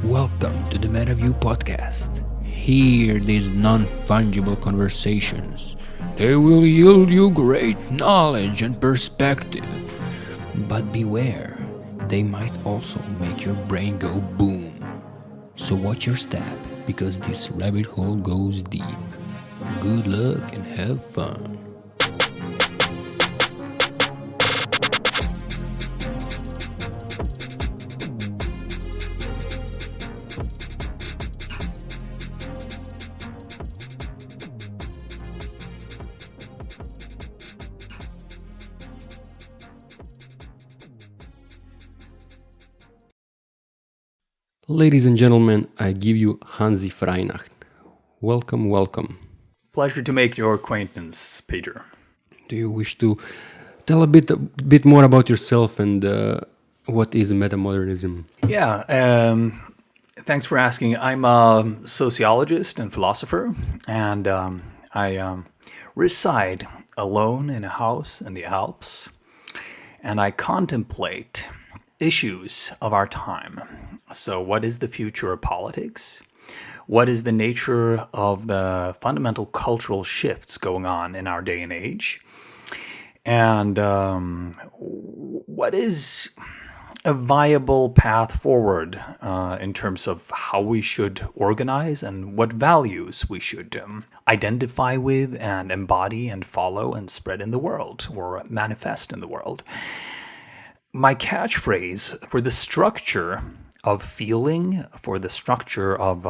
Welcome to the MetaView podcast. Hear these non-fungible conversations. They will yield you great knowledge and perspective. But beware, they might also make your brain go boom. So watch your step, because this rabbit hole goes deep. Good luck and have fun. Ladies and gentlemen, I give you Hanzi Freinacht. Welcome. Pleasure to make your acquaintance, Peter. Do you wish to tell a bit more about yourself and what is metamodernism? Yeah, thanks for asking. I'm a sociologist and philosopher, and I reside alone in a house in the Alps, and I contemplate issues of our time. So what is the future of politics? What is the nature of the fundamental cultural shifts going on in our day and age? And what is a viable path forward in terms of how we should organize and what values we should identify with and embody and follow and spread in the world or manifest in the world? My catchphrase for the structure of feeling, for the structure of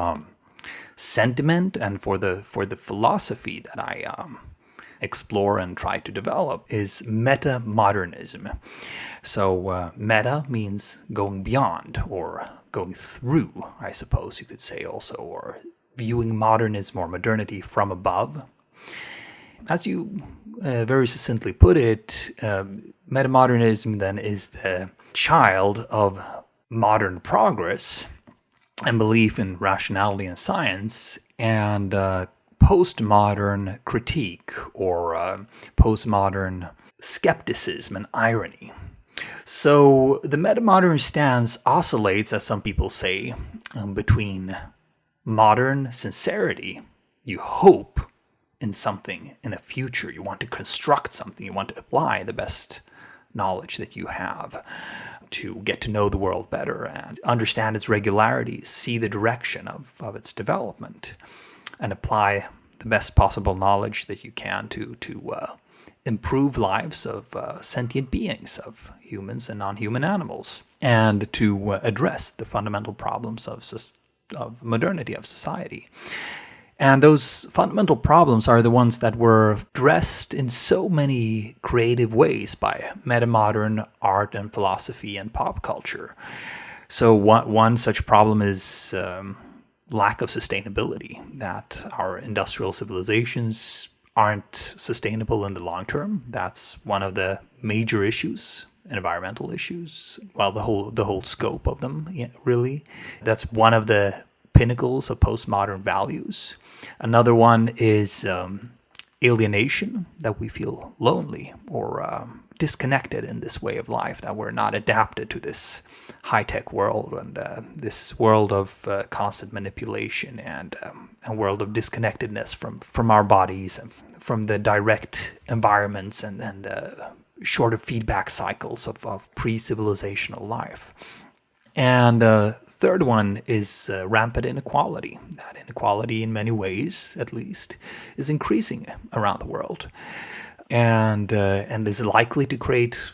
sentiment, and for the philosophy that I explore and try to develop is metamodernism. So meta means going beyond or going through, I suppose you could say also, or viewing modernism or modernity from above. As you very succinctly put it, metamodernism then is the child of modern progress and belief in rationality and science, and postmodern critique or postmodern skepticism and irony. So the metamodern stance oscillates, as some people say, between modern sincerity. You hope in something in the future. You want to construct something. You want to apply the best knowledge that you have to get to know the world better and understand its regularities, see the direction of its development, and apply the best possible knowledge that you can to improve lives of sentient beings, of humans and non-human animals, and to address the fundamental problems of modernity, of society. And those fundamental problems are the ones that were addressed in so many creative ways by metamodern art and philosophy and pop culture. So one such problem is lack of sustainability, that our industrial civilizations aren't sustainable in the long term. That's one of the major issues, environmental issues. Well, the whole scope of them, really. That's one of the pinnacles of postmodern values. Another one is alienation, that we feel lonely or disconnected in this way of life, that we're not adapted to this high-tech world and this world of constant manipulation and a world of disconnectedness from our bodies and from the direct environments and shorter feedback cycles of pre-civilizational life. And third one is rampant inequality. That inequality, in many ways, at least, is increasing around the world, and is likely to create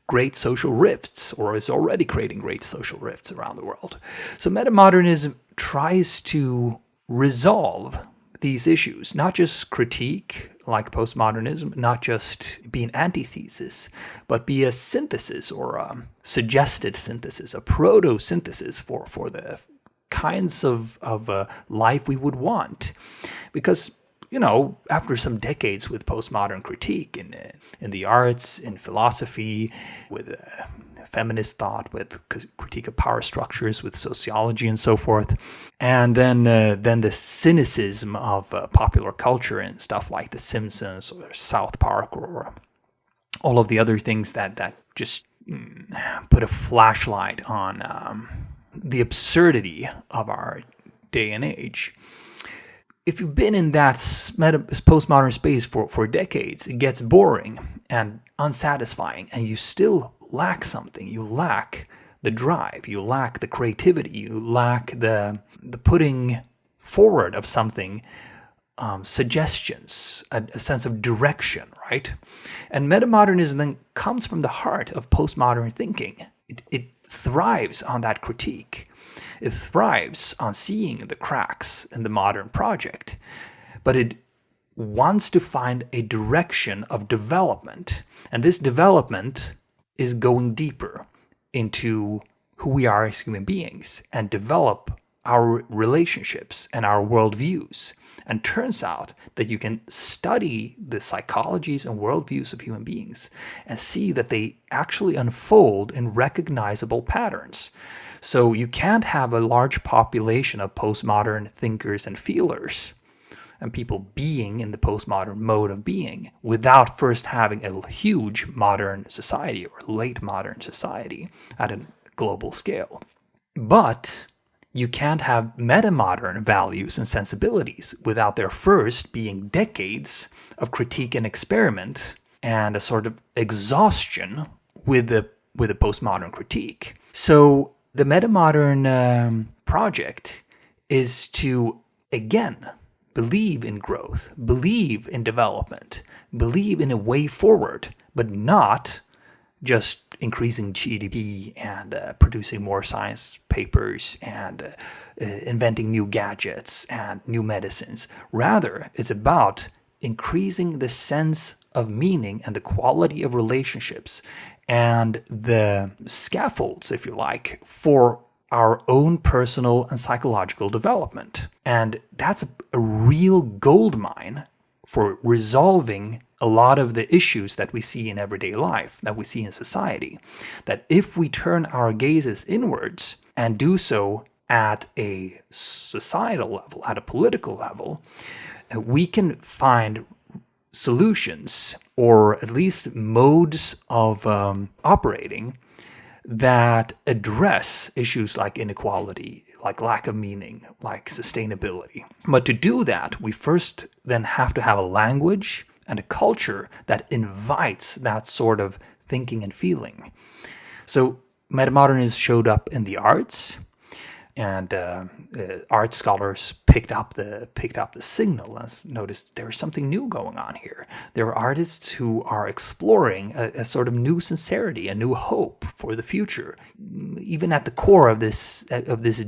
great social rifts, or is already creating great social rifts around the world. So metamodernism tries to resolve these issues, not just critique like postmodernism, not just be an antithesis, but be a synthesis or a suggested synthesis, a proto-synthesis for the kinds of life we would want. Because, after some decades with postmodern critique in the arts, in philosophy, with feminist thought, with critique of power structures, with sociology and so forth. And then the cynicism of popular culture and stuff like The Simpsons or South Park or all of the other things that just put a flashlight on the absurdity of our day and age. If you've been in that postmodern space for decades, it gets boring and unsatisfying, and you still lack something. You lack the drive, you lack the creativity, you lack the putting forward of something, suggestions, a sense of direction, right? And metamodernism then comes from the heart of postmodern thinking. It thrives on that critique. It thrives on seeing the cracks in the modern project, but it wants to find a direction of development. And this development is going deeper into who we are as human beings and develop our relationships and our worldviews. And turns out that you can study the psychologies and worldviews of human beings and see that they actually unfold in recognizable patterns. So you can't have a large population of postmodern thinkers and feelers and people being in the postmodern mode of being without first having a huge modern society or late modern society at a global scale. But you can't have metamodern values and sensibilities without there first being decades of critique and experiment and a sort of exhaustion with the postmodern critique. So the metamodern project is to, again, believe in growth, believe in development, believe in a way forward, but not just increasing GDP and producing more science papers and inventing new gadgets and new medicines. Rather, it's about increasing the sense of meaning and the quality of relationships and the scaffolds, if you like, for our own personal and psychological development. And that's a real gold mine for resolving a lot of the issues that we see in everyday life, that we see in society. That if we turn our gazes inwards and do so at a societal level, at a political level, we can find solutions or at least modes of operating that address issues like inequality, like lack of meaning, like sustainability. But to do that, we first then have to have a language and a culture that invites that sort of thinking and feeling. So metamodernism showed up in the arts, and art scholars picked up the signal and noticed there's something new going on here. There are artists who are exploring a sort of new sincerity, a new hope for the future, even at the core of this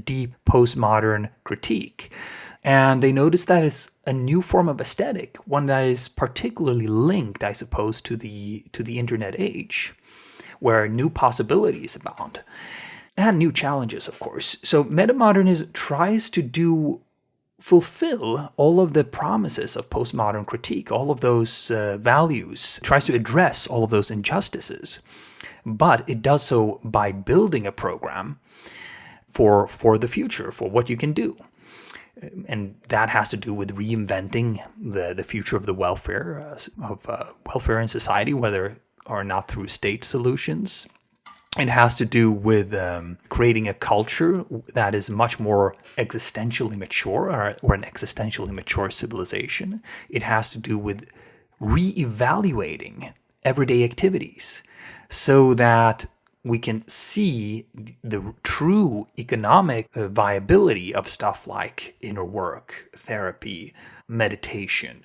deep postmodern critique. And they noticed that it's a new form of aesthetic, one that is particularly linked, I suppose, to the internet age, where new possibilities abound. And new challenges, of course. So metamodernism tries to fulfill all of the promises of postmodern critique, all of those values, tries to address all of those injustices. But it does so by building a program for the future, for what you can do. And that has to do with reinventing the future of the welfare in society, whether or not through state solutions. It has to do with creating a culture that is much more existentially mature, or an existentially mature civilization. It has to do with re-evaluating everyday activities so that we can see the true economic viability of stuff like inner work, therapy, meditation,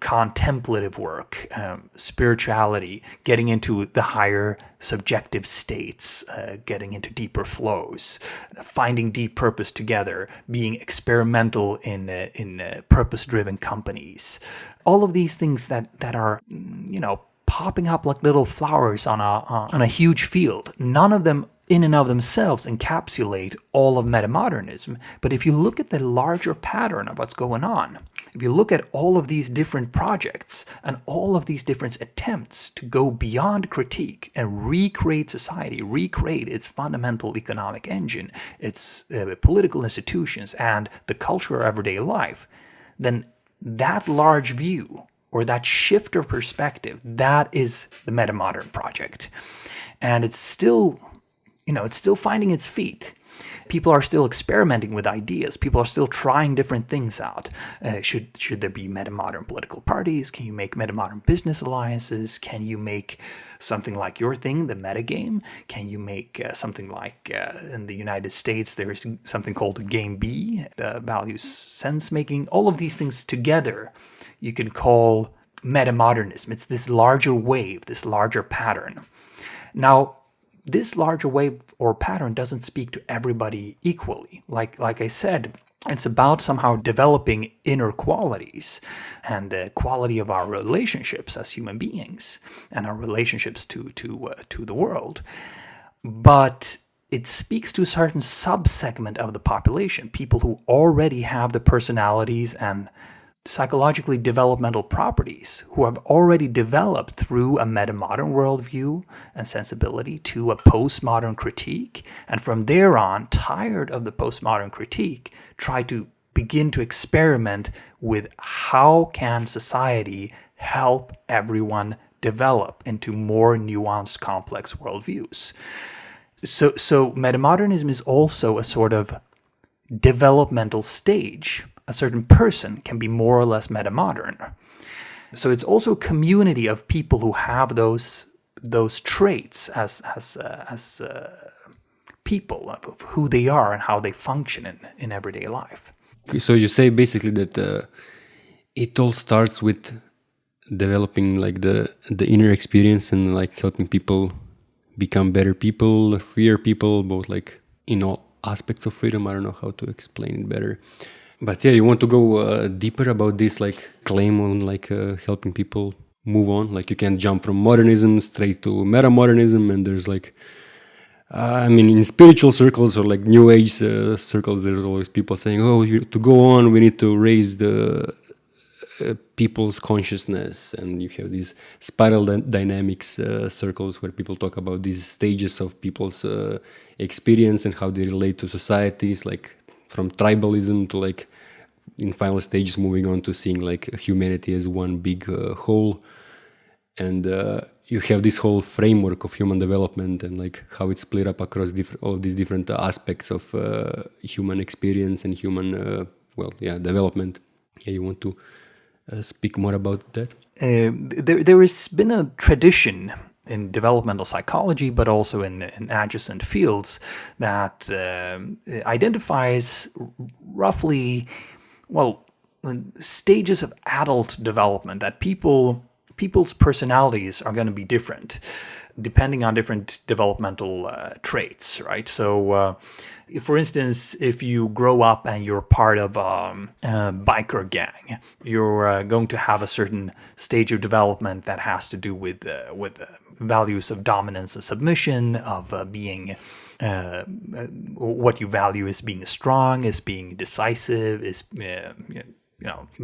contemplative work, spirituality, getting into the higher subjective states, getting into deeper flows, finding deep purpose together, being experimental in purpose-driven companies. All of these things that are, popping up like little flowers on a huge field. None of them in and of themselves encapsulate all of metamodernism. But if you look at the larger pattern of what's going on, if you look at all of these different projects and all of these different attempts to go beyond critique and recreate society, recreate its fundamental economic engine, its political institutions, and the culture of everyday life, then that large view, or that shift of perspective, that is the metamodern project. And it's still finding its feet. People are still experimenting with ideas. People are still trying different things out. Should there be metamodern political parties? Can you make metamodern business alliances? Can you make something like your thing, the metagame? Can you make something like in the United States, there's something called Game B, values sense making? All of these things together you can call metamodernism. It's this larger wave, this larger pattern. Now, this larger wave or pattern doesn't speak to everybody equally. Like I said, it's about somehow developing inner qualities and the quality of our relationships as human beings and our relationships to the world. But it speaks to a certain subsegment of the population, people who already have the personalities and psychologically developmental properties, who have already developed through a metamodern worldview and sensibility to a postmodern critique, and from there on, tired of the postmodern critique, try to begin to experiment with how can society help everyone develop into more nuanced, complex worldviews. So metamodernism is also a sort of developmental stage. A certain person can be more or less metamodern. So it's also a community of people who have those traits as people of who they are and how they function in everyday life. So you say basically that it all starts with developing like the inner experience and like helping people become better people, freer people, both like in all aspects of freedom. I don't know how to explain it better. But yeah, you want to go deeper about this like claim on like helping people move on. Like you can jump from modernism straight to metamodernism, and there's like I mean, in spiritual circles or like New Age circles, there's always people saying, "Oh, to go on, we need to raise the people's consciousness," and you have these spiral dynamics circles where people talk about these stages of people's experience and how they relate to societies, like from tribalism to like in final stages moving on to seeing like humanity as one big whole. And you have this whole framework of human development and like how it's split up across all of these different aspects of human experience and human development. Yeah, you want to speak more about that? There has been a tradition in developmental psychology, but also in adjacent fields, that identifies roughly, stages of adult development, that people's personalities are going to be different depending on different developmental traits, right? So, for instance, if you grow up and you're part of a biker gang, you're going to have a certain stage of development that has to do with values of dominance and submission, of being what you value as being strong, as being decisive, as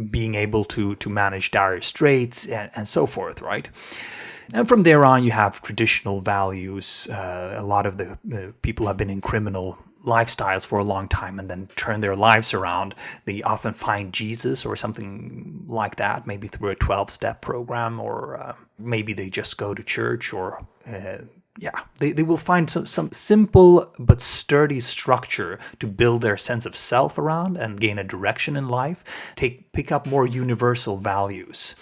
being able to manage dire straits and so forth, right? And from there on, you have traditional values. A lot of the people have been in criminal lifestyles for a long time and then turn their lives around. They often find Jesus or something like that, maybe through a 12-step program, or maybe they just go to church, or they will find some simple but sturdy structure to build their sense of self around and gain a direction in life, pick up more universal values.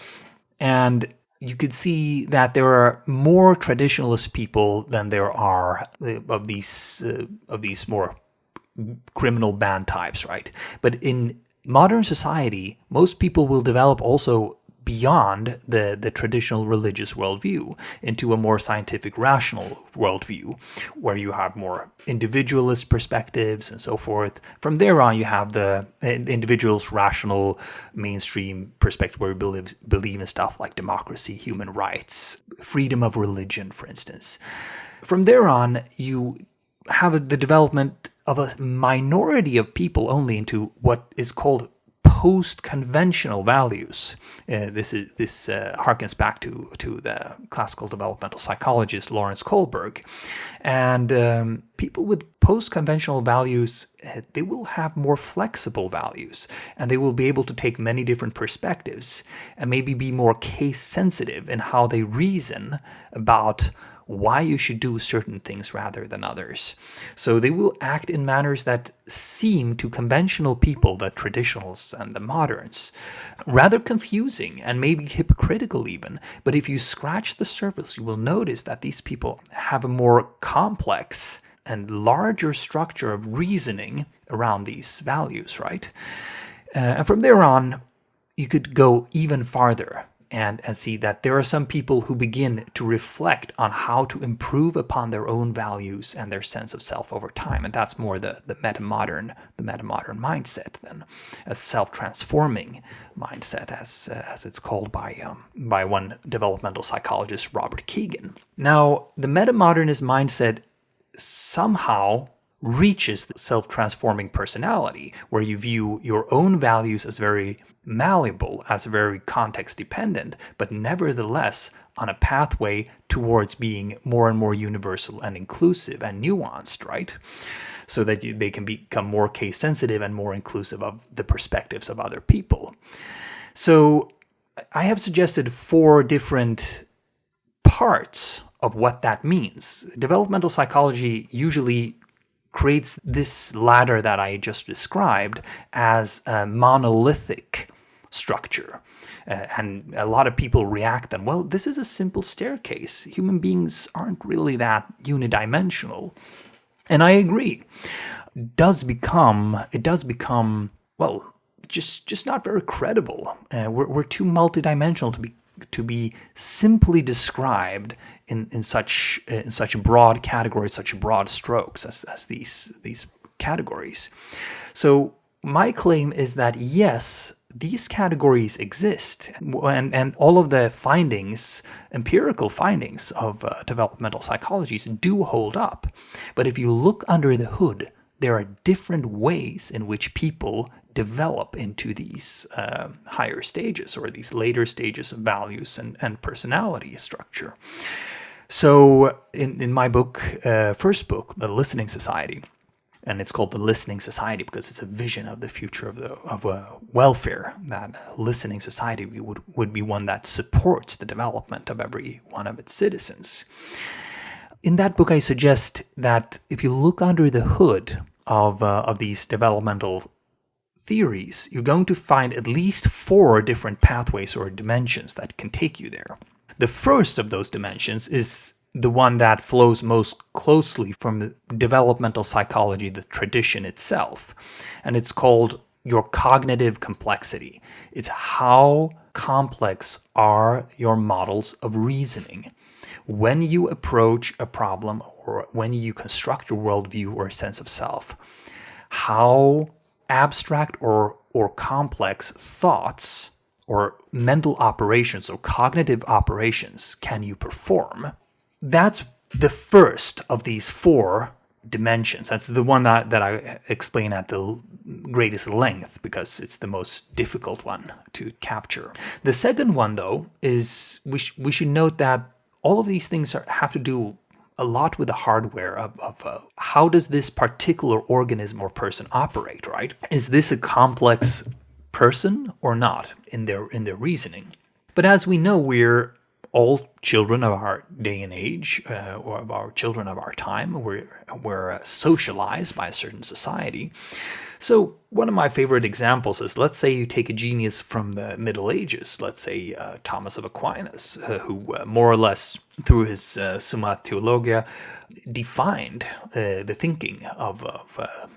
And you could see that there are more traditionalist people than there are of these more criminal band types, right? But in modern society, most people will develop also beyond the traditional religious worldview into a more scientific, rational worldview, where you have more individualist perspectives and so forth. From there on, you have the individual's rational mainstream perspective, where we believe in stuff like democracy, human rights, freedom of religion, for instance. From there on, you have the development of a minority of people only into what is called post-conventional values. This harkens back to the classical developmental psychologist Lawrence Kohlberg. And people with post-conventional values, they will have more flexible values, and they will be able to take many different perspectives and maybe be more case-sensitive in how they reason about why you should do certain things rather than others. So they will act in manners that seem to conventional people, the traditionalists and the moderns, rather confusing and maybe hypocritical even. But if you scratch the surface, you will notice that these people have a more complex and larger structure of reasoning around these values, right? And from there on, you could go even farther and see that there are some people who begin to reflect on how to improve upon their own values and their sense of self over time. And that's more the metamodern mindset than a self-transforming mindset, as it's called by one developmental psychologist, Robert Kegan. Now, the metamodernist mindset somehow reaches the self-transforming personality, where you view your own values as very malleable, as very context-dependent, but nevertheless on a pathway towards being more and more universal and inclusive and nuanced, right? So that they can become more case-sensitive and more inclusive of the perspectives of other people. So I have suggested 4 different parts of what that means. Developmental psychology usually creates this ladder that I just described as a monolithic structure. And a lot of people react and, well, this is a simple staircase. Human beings aren't really that unidimensional. And I agree. It does become, well, just not very credible. We're too multidimensional to be simply described in such broad categories, such broad strokes as these categories. So my claim is that yes, these categories exist, and all of the findings, empirical findings of developmental psychologies do hold up. But if you look under the hood, there are different ways in which people develop into these higher stages or these later stages of values and personality structure. So in my book, first book, The Listening Society, and it's called The Listening Society because it's a vision of the future of welfare, that listening society would be one that supports the development of every one of its citizens. In that book, I suggest that if you look under the hood of these developmental theories, you're going to find at least 4 different pathways or dimensions that can take you there. The first of those dimensions is the one that flows most closely from the developmental psychology, the tradition itself, and it's called your cognitive complexity. It's how complex are your models of reasoning when you approach a problem or when you construct your worldview or sense of self. How abstract or complex thoughts or mental operations or cognitive operations can you perform? That's the first of these 4 dimensions. That's the one that I explain at the greatest length because it's the most difficult one to capture. The second one, though, is we should note that all of these things have to do a lot with the hardware of how does this particular organism or person operate, right? Is this a complex person or not in their reasoning? But as we know, we're all children of our day and age, or of our children of our time. We're socialized by a certain society. So one of my favorite examples is, let's say you take a genius from the Middle Ages, let's say Thomas of Aquinas, who more or less through his Summa Theologia defined the thinking of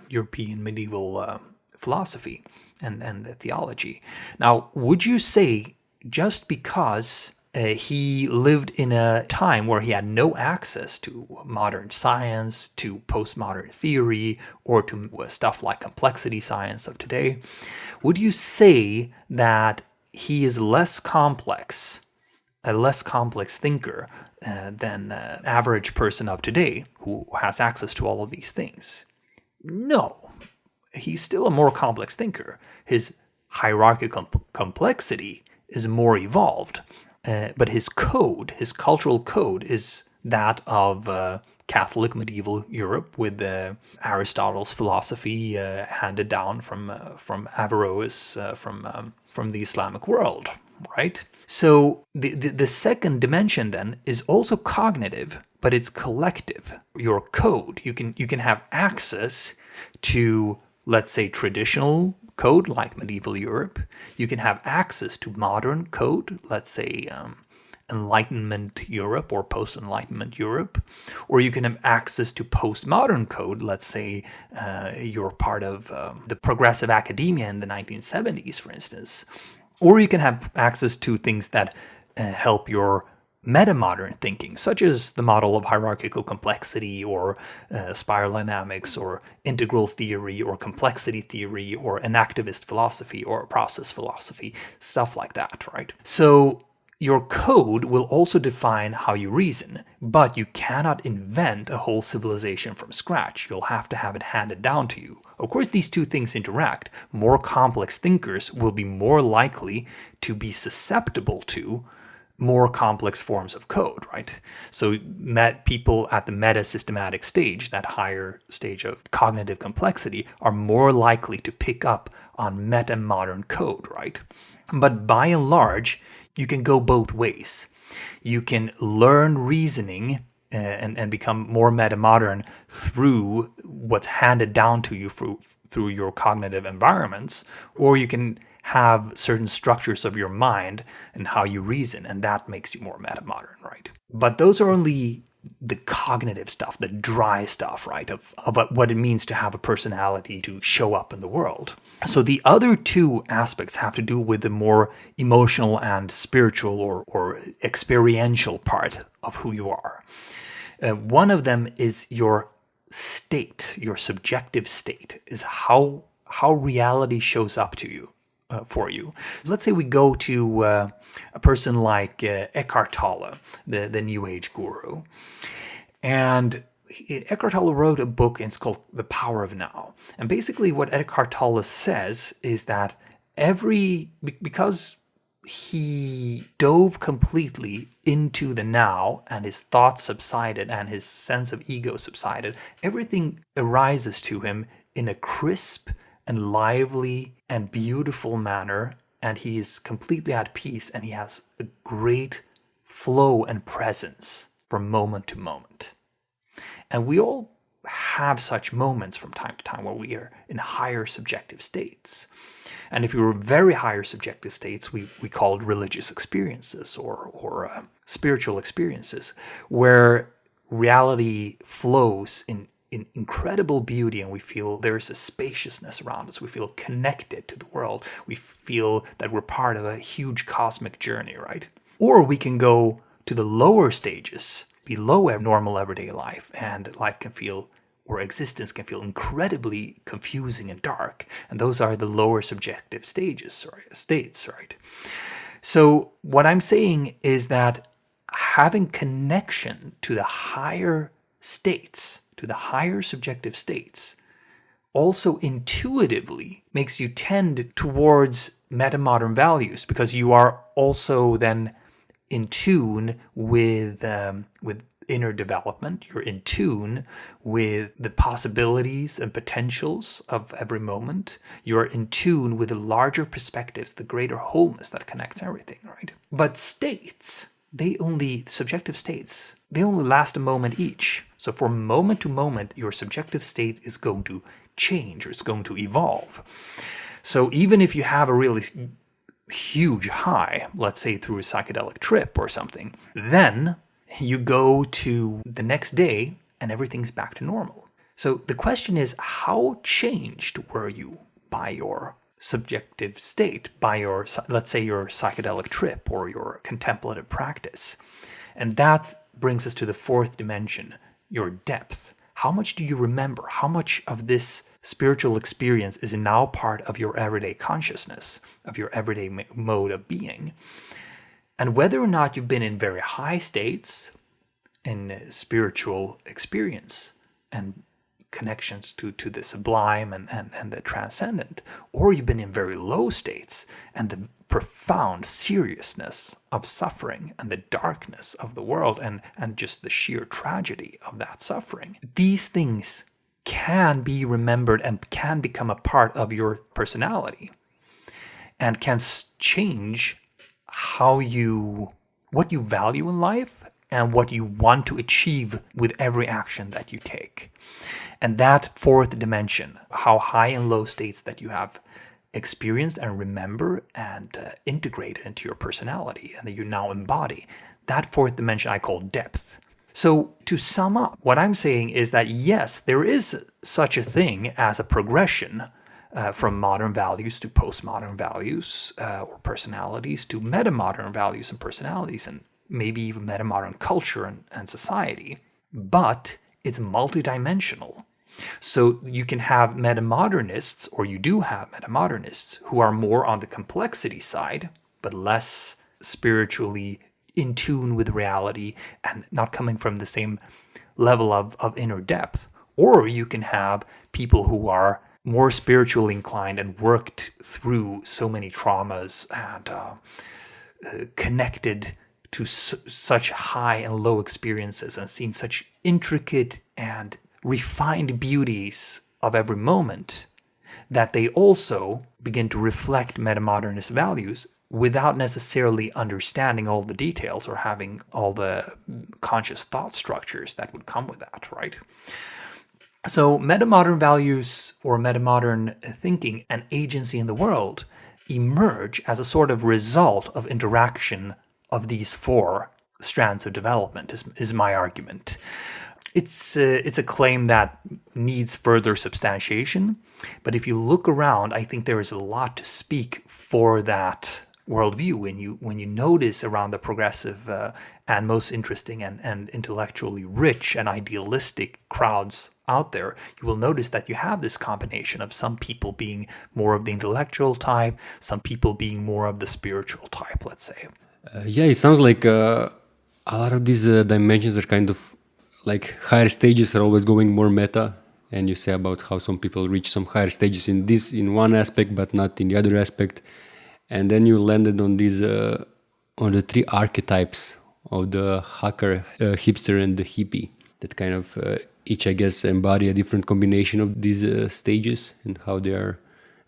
European medieval philosophy and theology. Now, would you say just because he lived in a time where he had no access to modern science, to postmodern theory, or to stuff like complexity science of today, would you say that he is less complex, a less complex thinker than an average person of today who has access to all of these things? No, he's still a more complex thinker. His hierarchical complexity is more evolved. But his cultural code, is that of Catholic medieval Europe with Aristotle's philosophy handed down from Averroes, from the Islamic world, right? So the second dimension then is also cognitive, but it's collective. Your code, you can have access to, let's say, traditional code like medieval Europe. You can have access to modern code, let's say Enlightenment Europe or post-Enlightenment Europe, or you can have access to postmodern code, let's say you're part of the progressive academia in the 1970s, for instance. Or you can have access to things that help your metamodern thinking, such as the model of hierarchical complexity or spiral dynamics or integral theory or complexity theory or enactivist philosophy or process philosophy, stuff like that, right? So your code will also define how you reason, but you cannot invent a whole civilization from scratch. You'll have to have it handed down to you. Of course, these two things interact. More complex thinkers will be more likely to be susceptible to more complex forms of code, right? So people at the meta-systematic stage, that higher stage of cognitive complexity, are more likely to pick up on metamodern code, right? But by and large, you can go both ways. You can learn reasoning and become more metamodern through what's handed down to you through your cognitive environments, or you can have certain structures of your mind and how you reason, and that makes you more metamodern, right? But those are only the cognitive stuff, the dry stuff, right, of what it means to have a personality to show up in the world. So the other two aspects have to do with the more emotional and spiritual or experiential part of who you are. One of them is your state, your subjective state, is how reality shows up to you. For you. Let's say we go to a person like Eckhart Tolle, the New Age guru. And Eckhart Tolle wrote a book, and it's called The Power of Now. And basically what Eckhart Tolle says is that because he dove completely into the now and his thoughts subsided and his sense of ego subsided, everything arises to him in a crisp and lively and beautiful manner, and he is completely at peace, and he has a great flow and presence from moment to moment. And we all have such moments from time to time where we are in higher subjective states. And if we were very higher subjective states, we called religious experiences or spiritual experiences, where reality flows in incredible beauty, and we feel there's a spaciousness around us. We feel connected to the world. We feel that we're part of a huge cosmic journey, right? Or we can go to the lower stages, below normal everyday life, and life can feel, or existence can feel, incredibly confusing and dark. And those are the lower subjective states, right? So what I'm saying is that having connection to the higher states, to the higher subjective states, also intuitively makes you tend towards metamodern values, because you are also then in tune with inner development. You're in tune with the possibilities and potentials of every moment. You're in tune with the larger perspectives, the greater wholeness that connects everything, right? But states, subjective states, they only last a moment each. So from moment to moment, your subjective state is going to change, or it's going to evolve. So even if you have a really huge high, let's say through a psychedelic trip or something, then you go to the next day and everything's back to normal. So the question is, how changed were you by your subjective state, by your, let's say, your psychedelic trip or your contemplative practice? And that brings us to the fourth dimension, your depth. How much do you remember? How much of this spiritual experience is now part of your everyday consciousness, of your everyday mode of being? And whether or not you've been in very high states in spiritual experience and connections to the sublime and the transcendent, or you've been in very low states and the profound seriousness of suffering and the darkness of the world and just the sheer tragedy of that suffering, these things can be remembered and can become a part of your personality and can change what you value in life and what you want to achieve with every action that you take. And that fourth dimension, how high and low states that you have experienced and remember and integrated into your personality and that you now embody, that fourth dimension I call depth. So to sum up, what I'm saying is that yes, there is such a thing as a progression from modern values to postmodern values or personalities to metamodern values and personalities, and maybe even metamodern culture and society. But it's multidimensional. So you can have metamodernists, or you do have metamodernists, who are more on the complexity side, but less spiritually in tune with reality and not coming from the same level of inner depth. Or you can have people who are more spiritually inclined and worked through so many traumas and connected to such high and low experiences and seen such intricate and refined beauties of every moment that they also begin to reflect metamodernist values without necessarily understanding all the details or having all the conscious thought structures that would come with that, right? So metamodern values or metamodern thinking and agency in the world emerge as a sort of result of interaction of these four strands of development, is my argument. It's a claim that needs further substantiation, but if you look around, I think there is a lot to speak for that worldview. When you notice around the progressive and most interesting and intellectually rich and idealistic crowds out there, you will notice that you have this combination of some people being more of the intellectual type, some people being more of the spiritual type, let's say. Yeah, it sounds like a lot of these dimensions are kind of like higher stages are always going more meta, and you say about how some people reach some higher stages in one aspect but not in the other aspect, and then you landed on these on the three archetypes of the hacker, hipster, and the hippie that kind of each, I guess, embody a different combination of these stages and how they are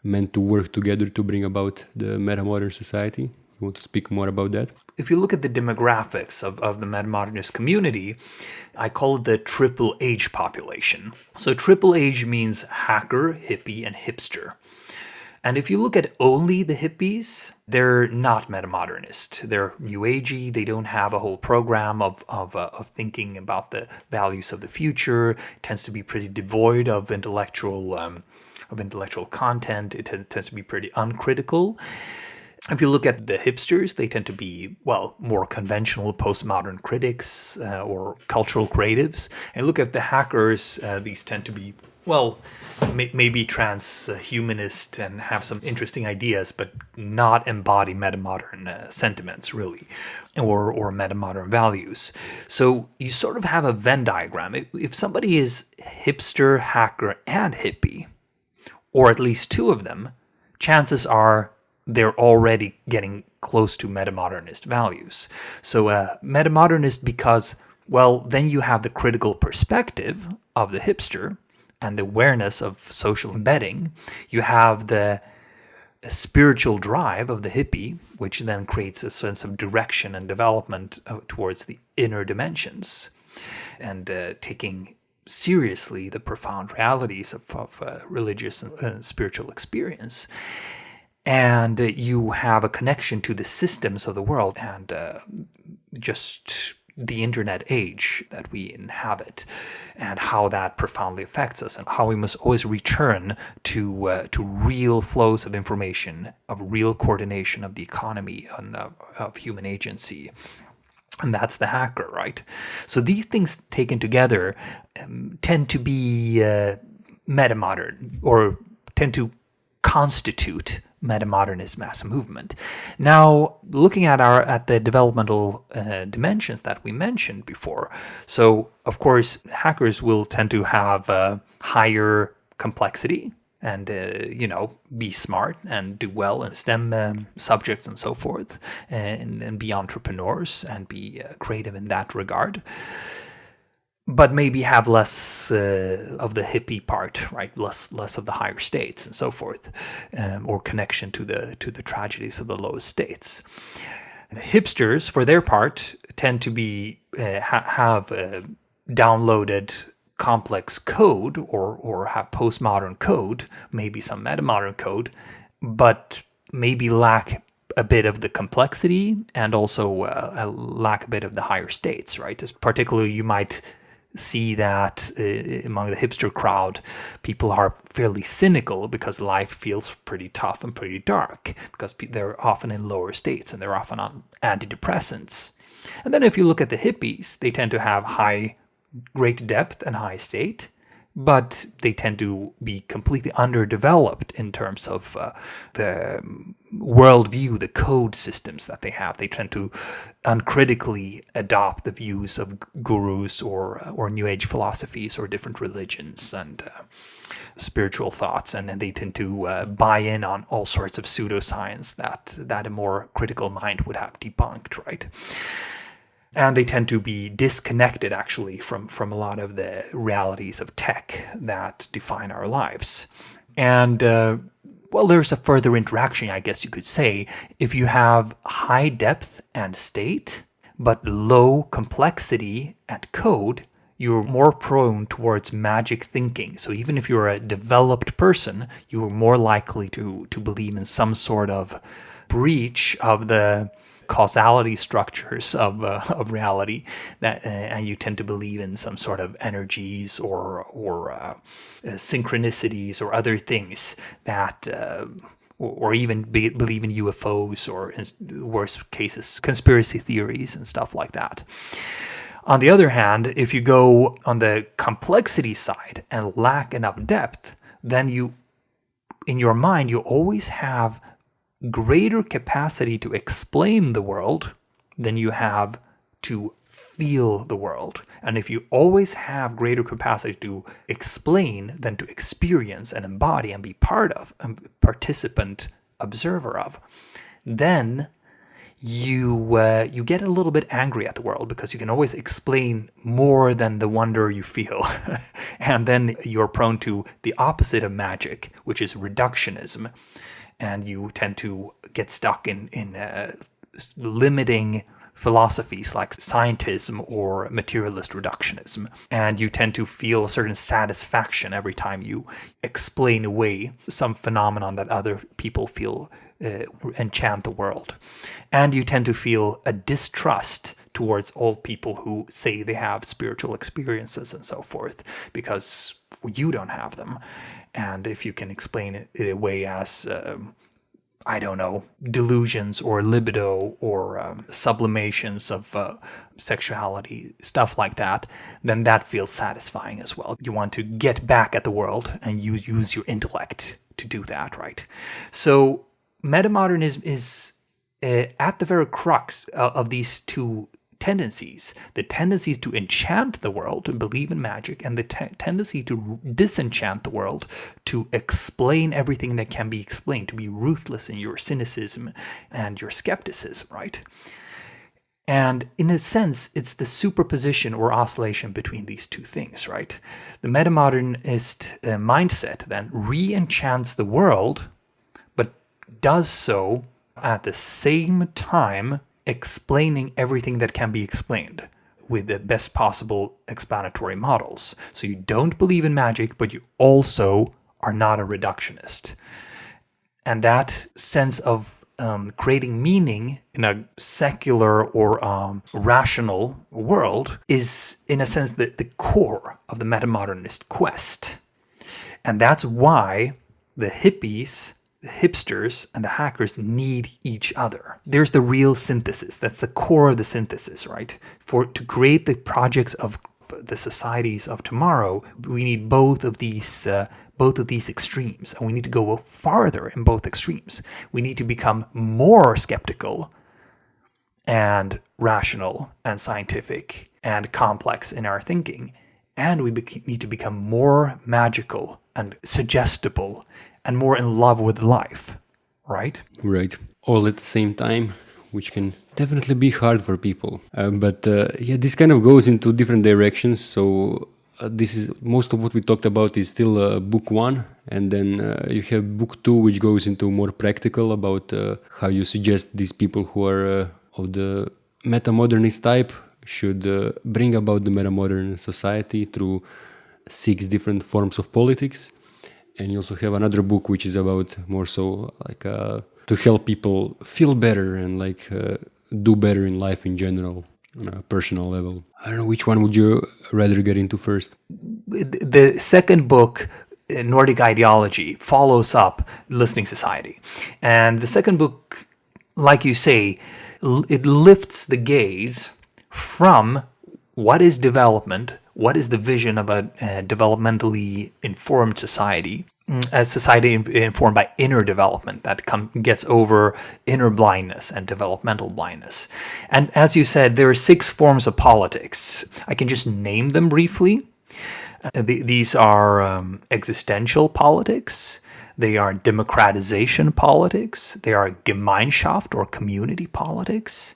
meant to work together to bring about the metamodern society. You want to speak more about that? If you look at the demographics of the metamodernist community, I call it the triple H population. So triple H means hacker, hippie, and hipster. And if you look at only the hippies, they're not metamodernist. They're new agey. They don't have a whole program of thinking about the values of the future. It tends to be pretty devoid of intellectual content. It tends to be pretty uncritical. If you look at the hipsters, they tend to be, well, more conventional postmodern critics or cultural creatives. And look at the hackers, these tend to be, well, maybe transhumanist and have some interesting ideas, but not embody metamodern sentiments, really, or metamodern values. So you sort of have a Venn diagram. If somebody is hipster, hacker, and hippie, or at least two of them, chances are they're already getting close to metamodernist values. So metamodernist because, well, then you have the critical perspective of the hipster and the awareness of social embedding. You have the spiritual drive of the hippie, which then creates a sense of direction and development towards the inner dimensions and taking seriously the profound realities of religious and spiritual experience. And you have a connection to the systems of the world and just the internet age that we inhabit and how that profoundly affects us and how we must always return to real flows of information, of real coordination of the economy and of human agency. And that's the hacker, right? So these things taken together tend to be metamodern or tend to constitute metamodernist mass movement. Now, looking at the developmental dimensions that we mentioned before, so of course hackers will tend to have higher complexity and be smart and do well in STEM subjects and so forth, and be entrepreneurs and be creative in that regard. But maybe have less of the hippie part, right? Less of the higher states and so forth, or connection to the tragedies of the lowest states. Hipsters, for their part, tend to be have downloaded complex code or have postmodern code, maybe some metamodern code, but maybe lack a bit of the complexity and also lack a bit of the higher states, right? Particularly, you might see that among the hipster crowd, people are fairly cynical because life feels pretty tough and pretty dark because they're often in lower states and they're often on antidepressants. And then if you look at the hippies, they tend to have great depth and high state, but they tend to be completely underdeveloped in terms of the worldview, the code systems that they have. They tend to uncritically adopt the views of gurus or New Age philosophies or different religions and spiritual thoughts, and they tend to buy in on all sorts of pseudoscience that a more critical mind would have debunked, right? And they tend to be disconnected, actually, from a lot of the realities of tech that define our lives. And, there's a further interaction, I guess you could say. If you have high depth and state, but low complexity and code, you're more prone towards magic thinking. So even if you're a developed person, you're more likely to believe in some sort of breach of the causality structures of reality, and you tend to believe in some sort of energies or synchronicities or other things that or even believe in UFOs or, in worst cases, conspiracy theories and stuff like that. On the other hand, if you go on the complexity side and lack enough depth, then in your mind, you always have greater capacity to explain the world than you have to feel the world. And if you always have greater capacity to explain than to experience and embody and be part of, a participant, observer of, then you get a little bit angry at the world because you can always explain more than the wonder you feel. And then you're prone to the opposite of magic, which is reductionism. And you tend to get stuck in limiting philosophies like scientism or materialist reductionism. And you tend to feel a certain satisfaction every time you explain away some phenomenon that other people feel enchant the world. And you tend to feel a distrust towards all people who say they have spiritual experiences and so forth, because you don't have them. And if you can explain it away as, delusions or libido or sublimations of sexuality, stuff like that, then that feels satisfying as well. You want to get back at the world and you use your intellect to do that, right? So metamodernism is at the very crux of these two tendencies. The tendencies to enchant the world and believe in magic, and the tendency to disenchant the world, to explain everything that can be explained, to be ruthless in your cynicism and your skepticism, right? And in a sense, it's the superposition or oscillation between these two things, right? The metamodernist mindset then re-enchants the world, but does so at the same time explaining everything that can be explained with the best possible explanatory models. So you don't believe in magic, but you also are not a reductionist. And that sense of creating meaning in a secular or rational world is, in a sense, the core of the metamodernist quest. And that's why the hippies, the hipsters, and the hackers need each other. There's the real synthesis. That's the core of the synthesis, right? To create the projects of the societies of tomorrow, we need both of these extremes, and we need to go farther in both extremes. We need to become more skeptical and rational and scientific and complex in our thinking, and we need to become more magical and suggestible and more in love with life, right? Right. All at the same time, which can definitely be hard for people. But this kind of goes into different directions. So this is most of what we talked about is still book one. And then you have book two, which goes into more practical about how you suggest these people who are of the metamodernist type should bring about the metamodern society through 6 different forms of politics. And you also have another book which is about more so like to help people feel better and like do better in life in general on a personal level. I don't know, which one would you rather get into first? The second book, Nordic Ideology, follows up Listening Society. And the second book, like you say, it lifts the gaze from what is development, what is the vision of a developmentally informed society, a society informed by inner development that gets over inner blindness and developmental blindness. And as you said, there are 6 forms of politics. I can just name them briefly. These are existential politics, they are democratization politics, they are Gemeinschaft or community politics,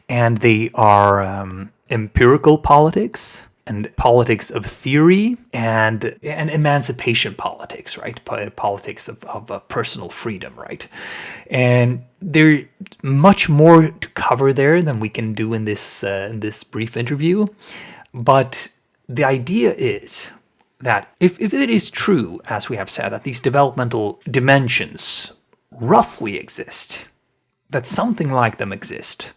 and they are empirical politics, and politics of theory, and emancipation politics, right? Politics of personal freedom, right? And there's much more to cover there than we can do in this brief interview, but the idea is that if it is true, as we have said, that these developmental dimensions roughly exist, that something like them exist,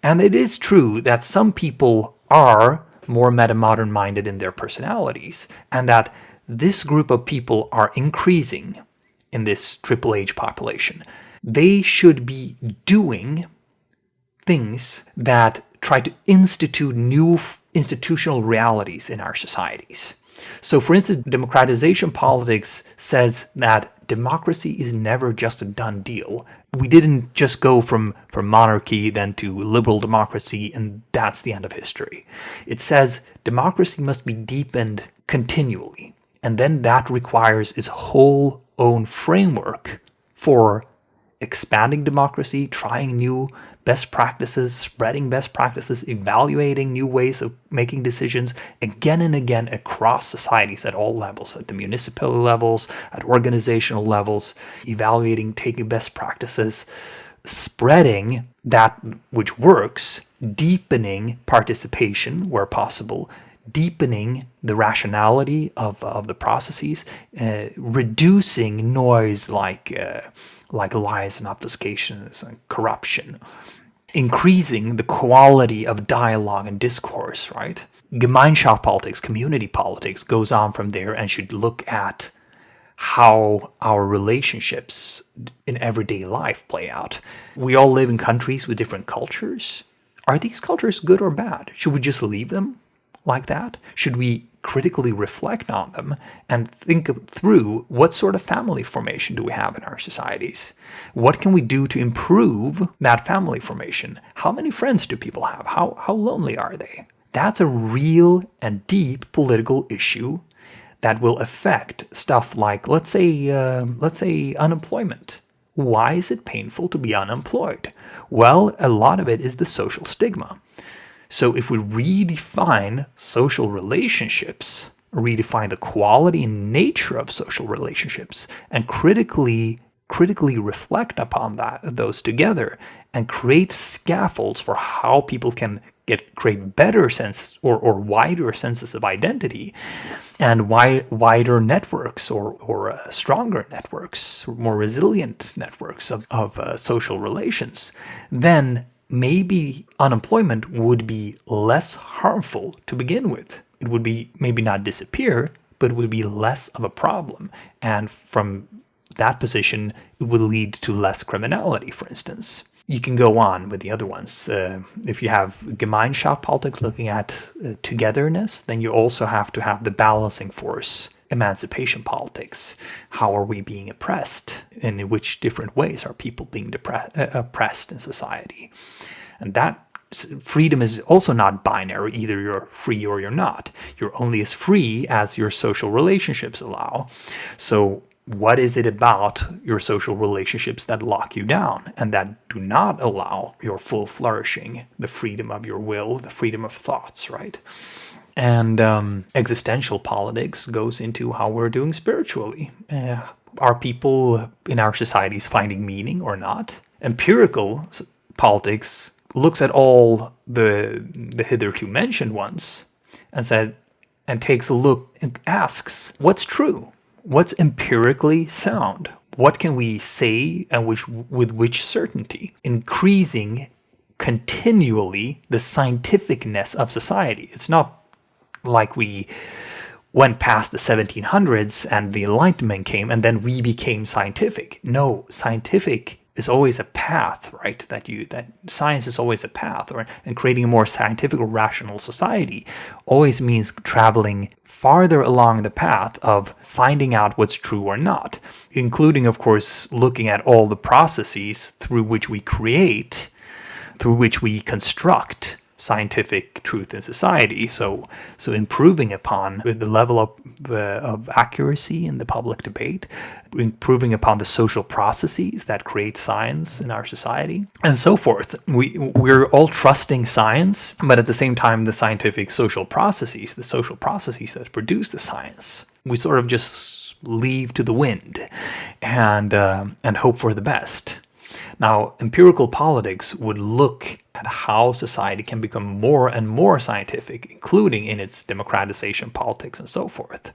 and it is true that some people are more metamodern minded in their personalities, and that this group of people are increasing in this Triple H population, they should be doing things that try to institute new institutional realities in our societies. So, for instance, democratization politics says that democracy is never just a done deal. We didn't just go from monarchy then to liberal democracy and that's the end of history. It says democracy must be deepened continually, and then that requires its whole own framework for expanding democracy, trying new best practices, spreading best practices, evaluating new ways of making decisions again and again across societies at all levels, at the municipal levels, at organizational levels, evaluating, taking best practices, spreading that which works, deepening participation where possible, deepening the rationality of the processes, reducing noise like lies and obfuscations and corruption, increasing the quality of dialogue and discourse, right? Gemeinschaft politics, community politics, goes on from there and should look at how our relationships in everyday life play out. We all live in countries with different cultures. Are these cultures good or bad? Should we just leave them like that? Should we critically reflect on them and think through what sort of family formation do we have in our societies? What can we do to improve that family formation? How many friends do people have? How lonely are they? That's a real and deep political issue that will affect stuff like, let's say unemployment. Why is it painful to be unemployed? Well, a lot of it is the social stigma. So if we redefine social relationships, redefine the quality and nature of social relationships, and critically reflect upon those together, and create scaffolds for how people can create better sense or wider senses of identity, and wider networks or stronger networks, more resilient networks of social relations, then maybe unemployment would be less harmful to begin with. It would be maybe not disappear, but it would be less of a problem. And from that position, it would lead to less criminality, for instance. You can go on with the other ones. If you have Gemeinschaft politics looking at togetherness, then you also have to have the balancing force, emancipation politics. How are we being oppressed? And in which different ways are people being oppressed in society? And that freedom is also not binary. Either you're free or you're not. You're only as free as your social relationships allow. So what is it about your social relationships that lock you down and that do not allow your full flourishing, the freedom of your will, the freedom of thoughts, right? And existential politics goes into how we're doing spiritually. Are people in our societies finding meaning or not? Empirical politics looks at all the hitherto mentioned ones and takes a look and asks, what's true? What's empirically sound? What can we say and with which certainty? Increasing continually the scientificness of society. It's not like we went past the 1700s and the Enlightenment came and then we became scientific. No, scientific is always a path, right? That science is always a path, right? And creating a more scientific or rational society always means traveling farther along the path of finding out what's true or not, including, of course, looking at all the processes through which we create, through which we construct scientific truth in society. So improving upon the level of accuracy in the public debate, improving upon the social processes that create science in our society, and so forth. We're all trusting science, but at the same time, the social processes that produce the science, we sort of just leave to the wind and hope for the best. Now, empirical politics would look at how society can become more and more scientific, including in its democratization politics and so forth.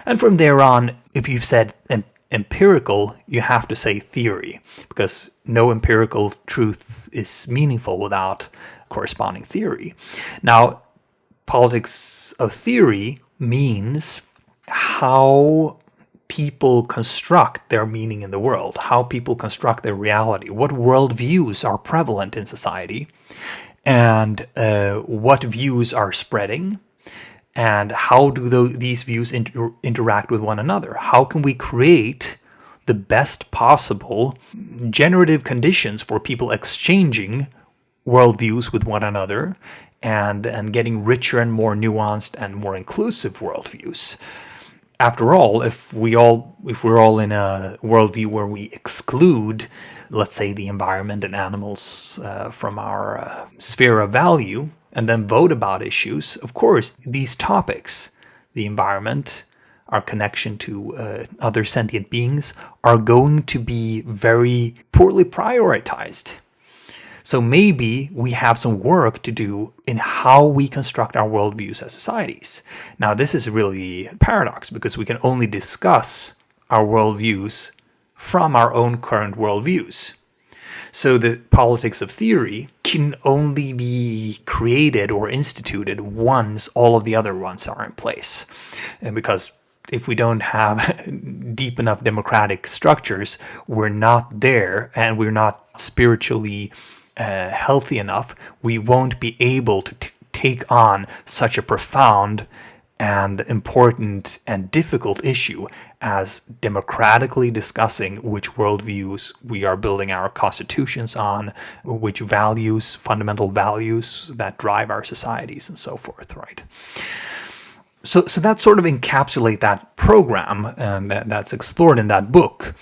And from there on, if you've said empirical, you have to say theory, because no empirical truth is meaningful without corresponding theory. Now, politics of theory means how people construct their meaning in the world, how people construct their reality, what worldviews are prevalent in society, and what views are spreading, and how do these views interact with one another. How can we create the best possible generative conditions for people exchanging worldviews with one another and getting richer and more nuanced and more inclusive worldviews? After all, if we're all in a worldview where we exclude, let's say, the environment and animals from our sphere of value, and then vote about issues, of course, these topics, the environment, our connection to other sentient beings, are going to be very poorly prioritized. So maybe we have some work to do in how we construct our worldviews as societies. Now, this is really a paradox because we can only discuss our worldviews from our own current worldviews. So the politics of theory can only be created or instituted once all of the other ones are in place. And because if we don't have deep enough democratic structures, we're not there and we're not spiritually healthy enough, we won't be able to take on such a profound and important and difficult issue as democratically discussing which worldviews we are building our constitutions on, which values, fundamental values that drive our societies and so forth, right? So that sort of encapsulate that program and that's explored in that book.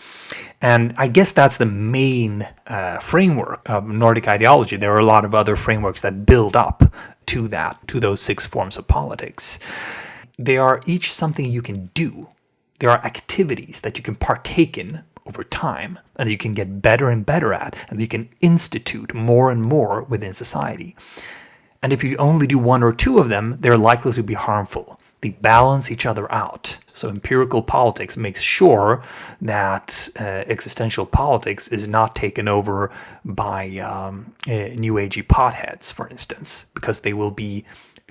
And I guess that's the main framework of Nordic ideology. There are a lot of other frameworks that build up to those 6 forms of politics. They are each something you can do. There are activities that you can partake in over time and that you can get better and better at and that you can institute more and more within society. And if you only do 1 or 2 of them, they're likely to be harmful. They balance each other out. So empirical politics makes sure that existential politics is not taken over by new agey potheads, for instance, because they will be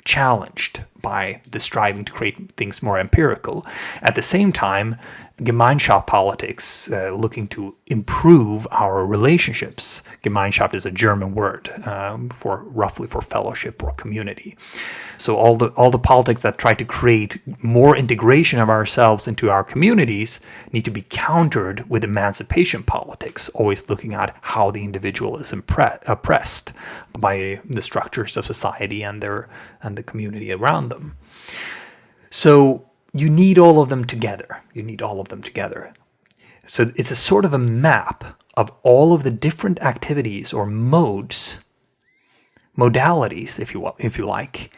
challenged by the striving to create things more empirical. At the same time, Gemeinschaft politics, looking to improve our relationships. Gemeinschaft is a German word for fellowship or community. So all the politics that try to create more integration of ourselves into our communities need to be countered with emancipation politics, always looking at how the individual is oppressed by the structures of society and the community around them. So you need all of them together. So it's a sort of a map of all of the different activities or modalities, if you like,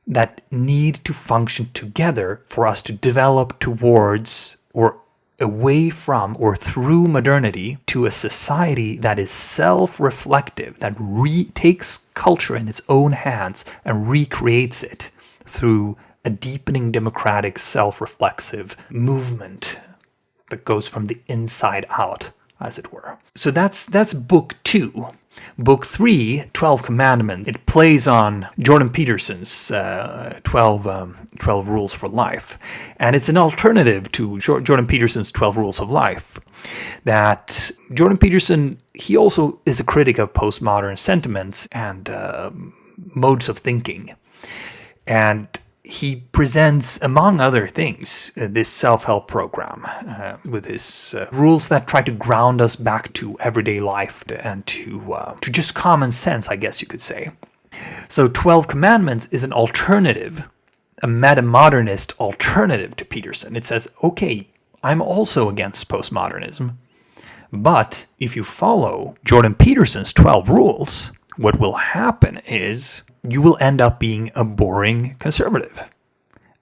that need to function together for us to develop towards or away from or through modernity to a society that is self-reflective, that takes culture in its own hands and recreates it through a deepening democratic self-reflexive movement that goes from the inside out, as it were. So that's book 2. Book 3, 12 Commandments, it plays on Jordan Peterson's 12 Rules for Life. And it's an alternative to Jordan Peterson's 12 Rules of Life. That Jordan Peterson, he also is a critic of postmodern sentiments and modes of thinking. And he presents, among other things, this self-help program with his rules that try to ground us back to everyday life and to just common sense, I guess you could say. So 12 Commandments is an alternative, a metamodernist alternative to Peterson. It says, okay, I'm also against postmodernism, but if you follow Jordan Peterson's 12 rules, what will happen is you will end up being a boring conservative.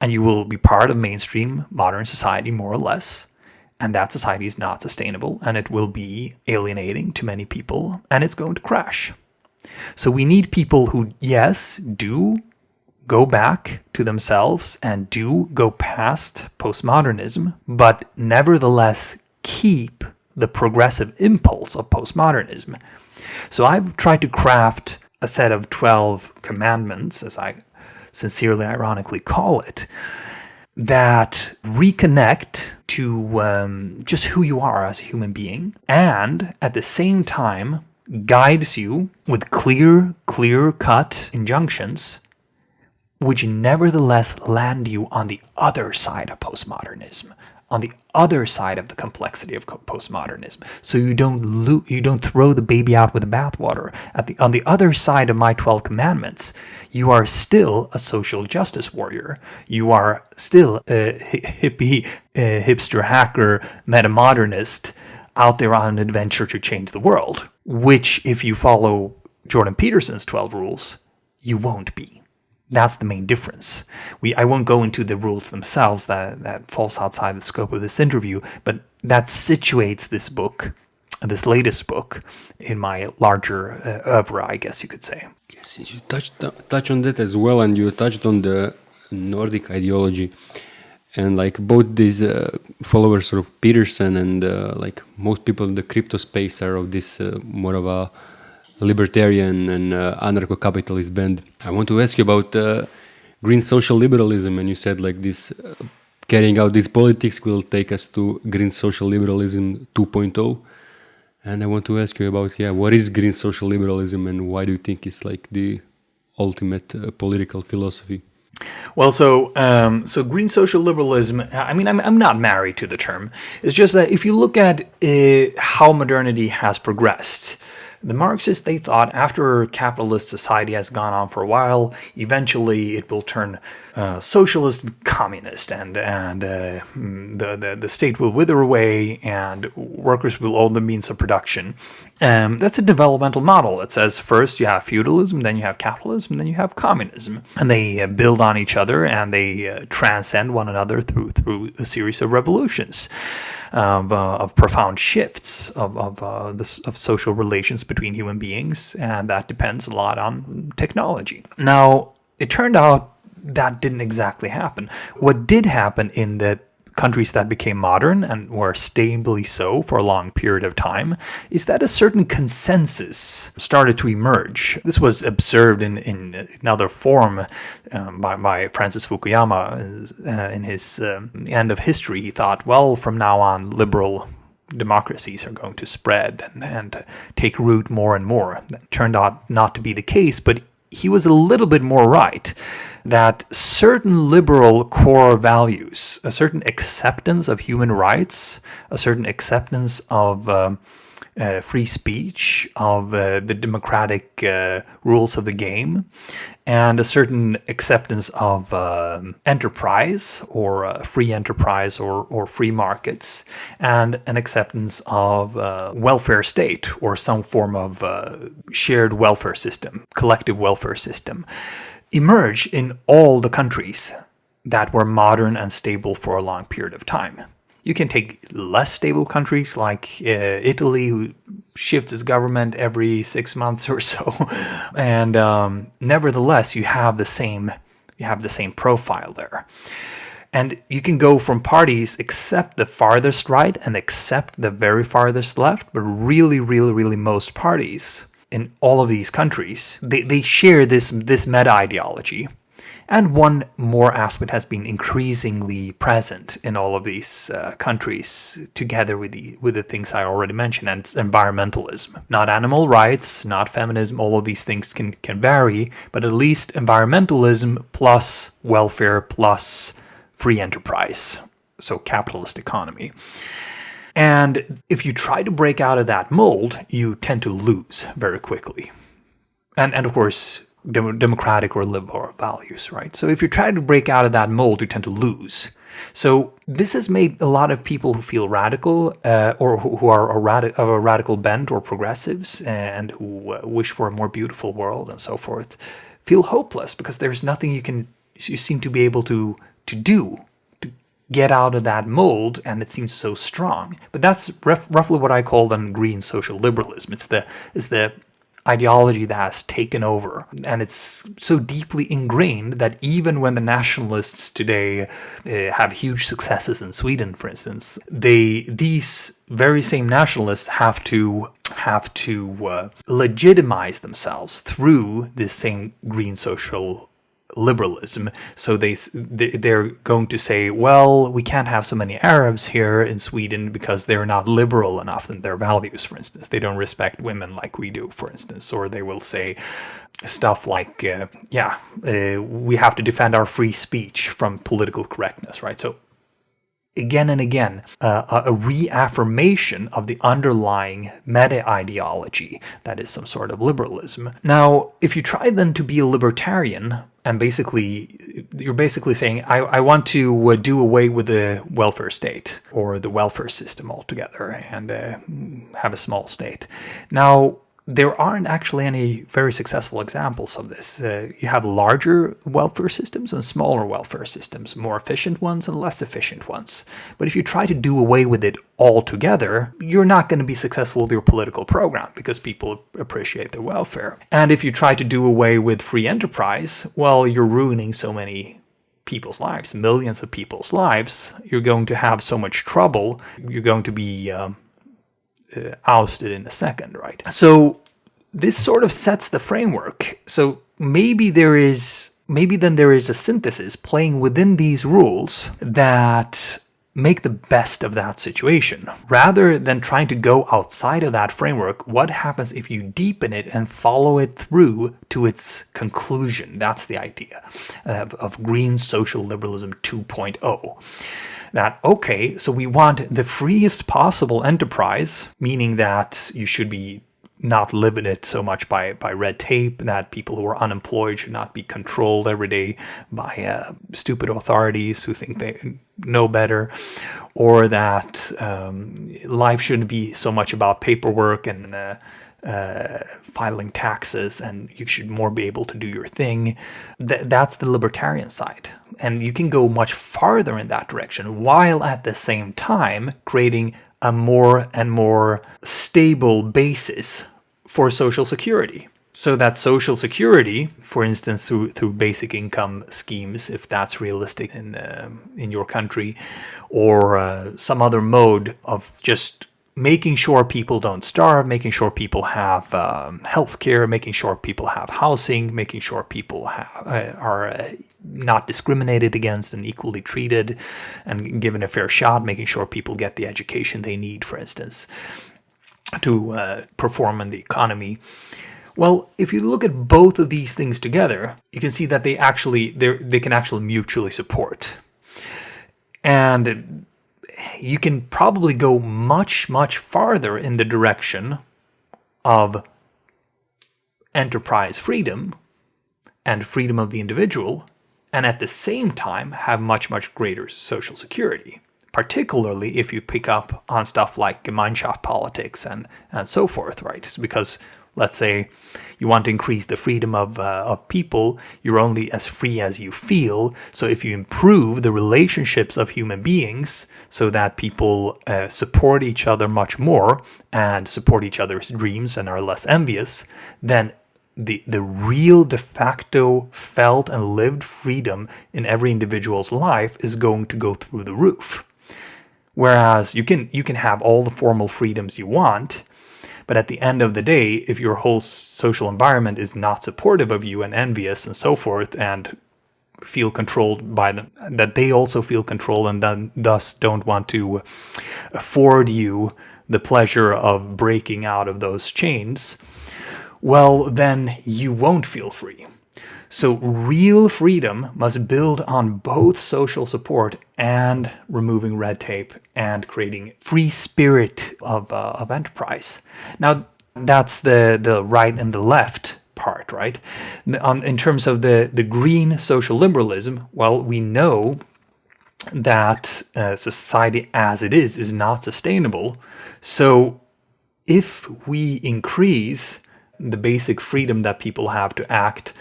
And you will be part of mainstream modern society, more or less. And that society is not sustainable, and it will be alienating to many people, and it's going to crash. So we need people who, yes, do go back to themselves and do go past postmodernism, but nevertheless keep the progressive impulse of postmodernism. So I've tried to craft a set of 12 commandments, as I sincerely, ironically call it, that reconnect to just who you are as a human being, and at the same time guides you with clear-cut injunctions, which nevertheless land you on the other side of postmodernism, on the other side of the complexity of postmodernism. So you don't throw the baby out with the bathwater. On the other side of my 12 commandments, you are still a social justice warrior. You are still a hippie, hipster hacker, metamodernist out there on an adventure to change the world, which, if you follow Jordan Peterson's 12 rules, you won't be. That's the main difference. I won't go into the rules themselves, that falls outside the scope of this interview, but that situates this book, this latest book, in my larger oeuvre, I guess you could say. Yes, you touch on that as well, and you touched on the Nordic ideology. And like both these followers of Peterson and like most people in the crypto space are of this more of a libertarian and anarcho-capitalist bend. I want to ask you about green social liberalism, and you said like this carrying out these politics will take us to green social liberalism 2.0. And I want to ask you about what is green social liberalism, and why do you think it's like the ultimate political philosophy? Well, so green social liberalism, I mean, I'm not married to the term. It's just that if you look at how modernity has progressed, the Marxists, they thought after capitalist society has gone on for a while, eventually it will turn socialist and communist, and the state will wither away, and workers will own the means of production. That's a developmental model. It says first you have feudalism, then you have capitalism, then you have communism, and they build on each other, and they transcend one another through a series of revolutions. Of profound shifts of social relations between human beings, and that depends a lot on technology. Now, it turned out that didn't exactly happen. What did happen in the countries that became modern and were stably so for a long period of time is that a certain consensus started to emerge. This was observed in another form by Francis Fukuyama in his End of History. He thought, well, from now on, liberal democracies are going to spread and take root more and more. That turned out not to be the case, but he was a little bit more right, that certain liberal core values, a certain acceptance of human rights, a certain acceptance of free speech, of the democratic rules of the game, and a certain acceptance of enterprise, or free enterprise, or free markets, and an acceptance of welfare state, or some form of shared welfare system, collective welfare system, emerged in all the countries that were modern and stable for a long period of time. You can take less stable countries like Italy, who shifts its government every 6 months or so, and nevertheless, you have the same profile there. And you can go from parties except the farthest right and except the very farthest left, but really, really, really most parties in all of these countries, they share this meta ideology. And one more aspect has been increasingly present in all of these countries, together with the things I already mentioned, and it's environmentalism. Not animal rights, not feminism, all of these things can vary, but at least environmentalism plus welfare plus free enterprise, so capitalist economy. And if you try to break out of that mold, you tend to lose very quickly. And of course, democratic or liberal values, right? So if you try to break out of that mold, you tend to lose. So this has made a lot of people who feel radical or who are of a radical bent or progressives and who wish for a more beautiful world and so forth feel hopeless, because there's nothing you seem to be able to do to get out of that mold, and it seems so strong. But that's roughly what I call then green social liberalism. It's the ideology that has taken over, and it's so deeply ingrained that even when the nationalists today have huge successes in Sweden, for instance, these very same nationalists have to legitimize themselves through this same green social liberalism. So they're going to say, well, we can't have so many Arabs here in Sweden because they're not liberal enough in their values, for instance. They don't respect women like we do, for instance. Or they will say stuff like, we have to defend our free speech from political correctness, right? So again and again, a reaffirmation of the underlying meta-ideology that is some sort of liberalism. Now, if you try then to be a libertarian, and you're basically saying, I want to do away with the welfare state or the welfare system altogether and have a small state. Now, there aren't actually any very successful examples of this. You have larger welfare systems and smaller welfare systems, more efficient ones and less efficient ones. But if you try to do away with it altogether, you're not going to be successful with your political program because people appreciate the welfare. And if you try to do away with free enterprise, well, you're ruining so many people's lives, millions of people's lives. You're going to have so much trouble. You're going to be ousted in a second, right? So this sort of sets the framework. So maybe then there is a synthesis playing within these rules that make the best of that situation. Rather than trying to go outside of that framework, what happens if you deepen it and follow it through to its conclusion? That's the idea of green social liberalism 2.0. That, okay, so we want the freest possible enterprise, meaning that you should be not limited so much by red tape, that people who are unemployed should not be controlled every day by stupid authorities who think they know better, or that life shouldn't be so much about paperwork and filing taxes, and you should more be able to do your thing. That's the libertarian side. And you can go much farther in that direction, while at the same time creating a more and more stable basis for social security. So that social security, for instance, through basic income schemes, if that's realistic in your country, or some other mode of just making sure people don't starve, making sure people have healthcare, making sure people have housing, making sure people are not discriminated against and equally treated and given a fair shot, making sure people get the education they need, for instance, to perform in the economy. Well, if you look at both of these things together, you can see that they can actually mutually support. And you can probably go much, much farther in the direction of enterprise freedom and freedom of the individual, and at the same time have much, much greater social security, particularly if you pick up on stuff like Gemeinschaft politics and so forth, right? Because Let's say you want to increase the freedom of people. You're only as free as you feel. So if you improve the relationships of human beings so that people support each other much more and support each other's dreams and are less envious, then the real de facto felt and lived freedom in every individual's life is going to go through the roof. Whereas you can have all the formal freedoms you want, but at the end of the day, if your whole social environment is not supportive of you and envious and so forth, and feel controlled by them, that they also feel controlled and then thus don't want to afford you the pleasure of breaking out of those chains, well, then you won't feel free. So real freedom must build on both social support and removing red tape and creating free spirit of enterprise. Now, that's the right and the left part, right? In terms of the green social liberalism, well, we know that society as it is not sustainable. So if we increase the basic freedom that people have to act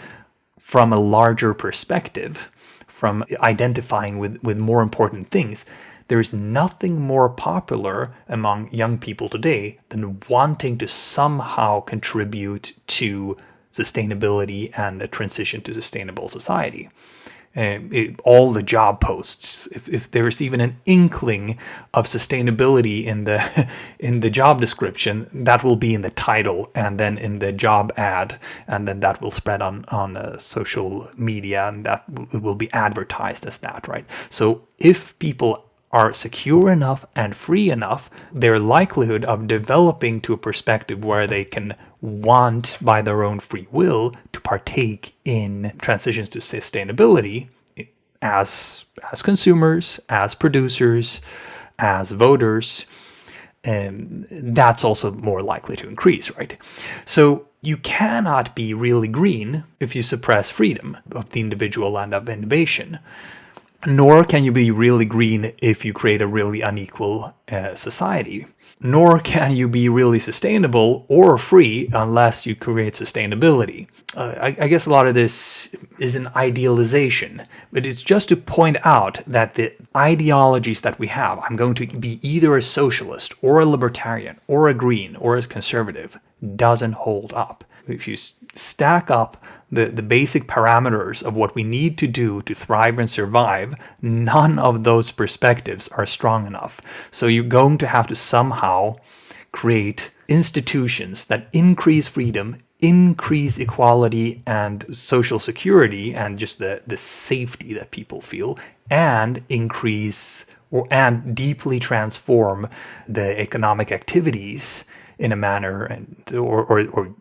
from a larger perspective, from identifying with more important things, there's nothing more popular among young people today than wanting to somehow contribute to sustainability and a transition to sustainable society. All the job posts, if there's even an inkling of sustainability in the job description, that will be in the title and then in the job ad, and then that will spread on social media, and that will be advertised as that, right? So if people are secure enough and free enough, their likelihood of developing to a perspective where they can want by their own free will to partake in transitions to sustainability as consumers, as producers, as voters, that's also more likely to increase, right? So you cannot be really green if you suppress freedom of the individual and of innovation. Nor can you be really green if you create a really unequal society. Nor can you be really sustainable or free unless you create sustainability. I guess a lot of this is an idealization, but it's just to point out that the ideologies that we have, I'm going to be either a socialist or a libertarian or a green or a conservative, doesn't hold up. If you stack up the basic parameters of what we need to do to thrive and survive, none of those perspectives are strong enough. So you're going to have to somehow create institutions that increase freedom, increase equality and social security and just the safety that people feel, and increase and deeply transform the economic activities in a manner or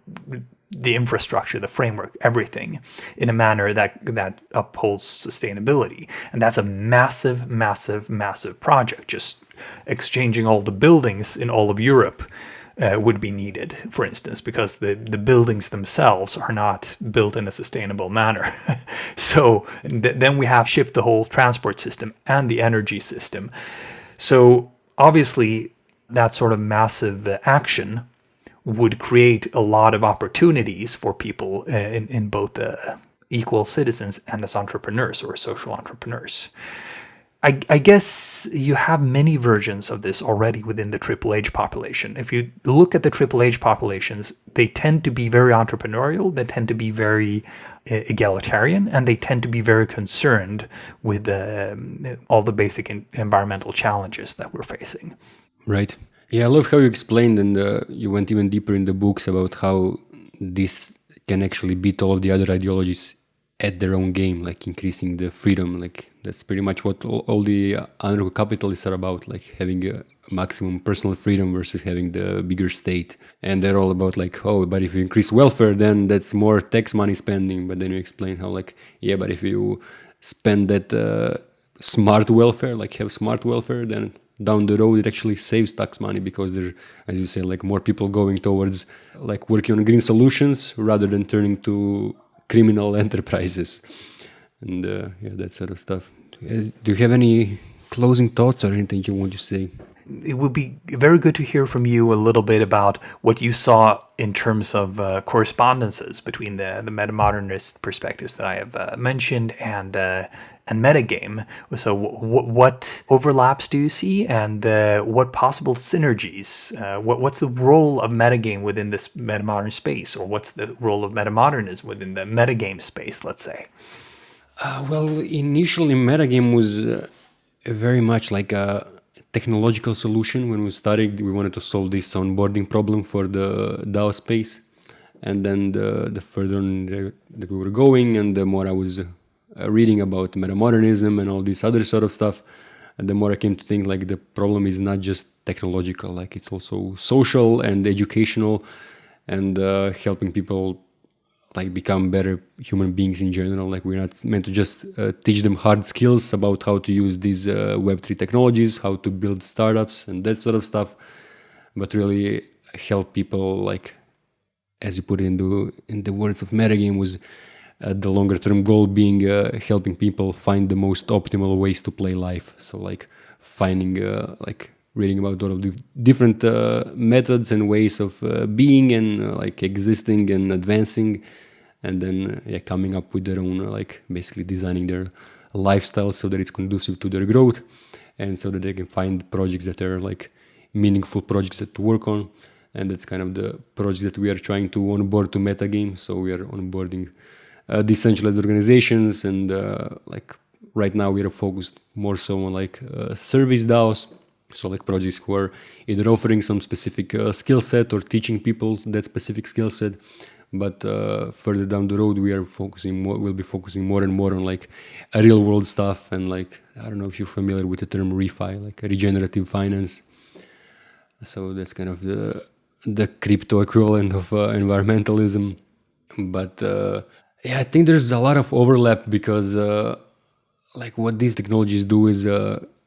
the infrastructure, the framework, everything in a manner that upholds sustainability. And that's a massive, massive, massive project. Just exchanging all the buildings in all of Europe would be needed, for instance, because the buildings themselves are not built in a sustainable manner. So then we have to shift the whole transport system and the energy system. So obviously that sort of massive action would create a lot of opportunities for people in both equal citizens and as entrepreneurs or social entrepreneurs. I guess you have many versions of this already within the Triple H population. If you look at the Triple H populations, they tend to be very entrepreneurial, they tend to be very egalitarian, and they tend to be very concerned with all the basic environmental challenges that we're facing. Right. Yeah, I love how you explained and you went even deeper in the books about how this can actually beat all of the other ideologies at their own game, like increasing the freedom. Like that's pretty much what all the anarcho-capitalists are about, like having a maximum personal freedom versus having the bigger state. And they're all about like, oh, but if you increase welfare, then that's more tax money spending. But then you explain how like, yeah, but if you spend that smart welfare, like have smart welfare, then down the road it actually saves tax money because there, as you say, like more people going towards like working on green solutions rather than turning to criminal enterprises and yeah, that sort of stuff. Do you have any closing thoughts or anything you want to say? It would be very good to hear from you a little bit about what you saw in terms of correspondences between the metamodernist perspectives that I have mentioned and metagame. So, what overlaps do you see, and what possible synergies? What's the role of metagame within this metamodern space, or what's the role of metamodernism within the metagame space? Let's say. Well, initially, metagame was very much like a technological solution. When we started, we wanted to solve this onboarding problem for the DAO space. And then the further on that we were going, and the more I was reading about metamodernism and all this other sort of stuff, and the more I came to think like the problem is not just technological, like it's also social and educational, and helping people like become better human beings in general. Like we're not meant to just teach them hard skills about how to use these Web3 technologies, how to build startups and that sort of stuff, but really help people, like, as you put it in the words of metagame, was the longer term goal being helping people find the most optimal ways to play life. So like finding like reading about all of the different methods and ways of being and like existing and advancing, and then coming up with their own like basically designing their lifestyle so that it's conducive to their growth, and so that they can find projects that are like meaningful projects to work on. And that's kind of the project that we are trying to onboard to metagame. So we are onboarding decentralized organizations, and like right now we are focused more so on like service DAOs. So like projects who are either offering some specific skill set or teaching people that specific skill set. But further down the road, we'll be focusing more and more on like a real world stuff, and like, I don't know if you're familiar with the term refi, like regenerative finance. So that's kind of the crypto equivalent of environmentalism. But I think there's a lot of overlap, because like what these technologies do is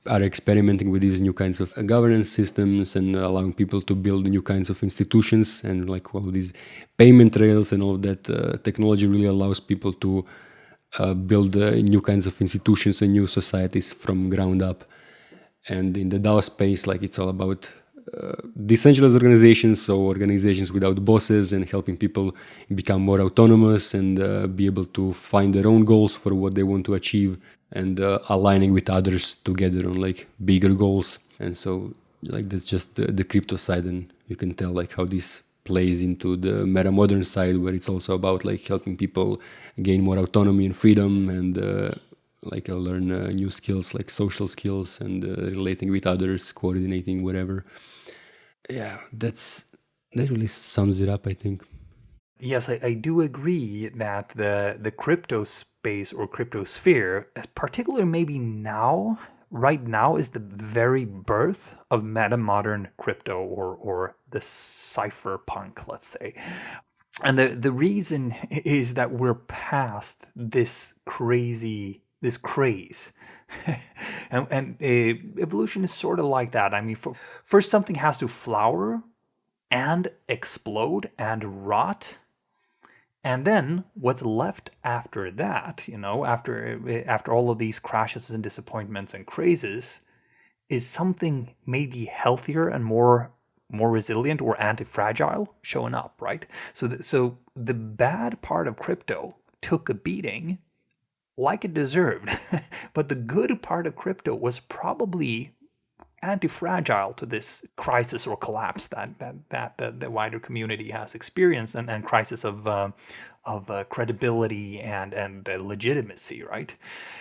are experimenting with these new kinds of governance systems and allowing people to build new kinds of institutions, and like all of these payment rails and all of that technology really allows people to build new kinds of institutions and new societies from ground up. And in the DAO space, like it's all about decentralized organizations, so organizations without bosses, and helping people become more autonomous and be able to find their own goals for what they want to achieve, and aligning with others together on like bigger goals. And so like that's just the crypto side, and you can tell like how this plays into the metamodern side, where it's also about like helping people gain more autonomy and freedom, and like learn new skills like social skills and relating with others, coordinating, whatever. That really sums it up, I think. Yes, I do agree that the crypto space or crypto sphere, particularly maybe right now, is the very birth of metamodern crypto, or the cypherpunk, let's say. And the reason is that we're past this craze. and evolution is sort of like that. I mean, first something has to flower and explode and rot, and then what's left after that, after all of these crashes and disappointments and crazes, is something maybe healthier and more resilient or anti-fragile showing up, right? So the bad part of crypto took a beating like it deserved, but the good part of crypto was probably anti-fragile to this crisis or collapse that the wider community has experienced, and crisis of credibility and legitimacy, right?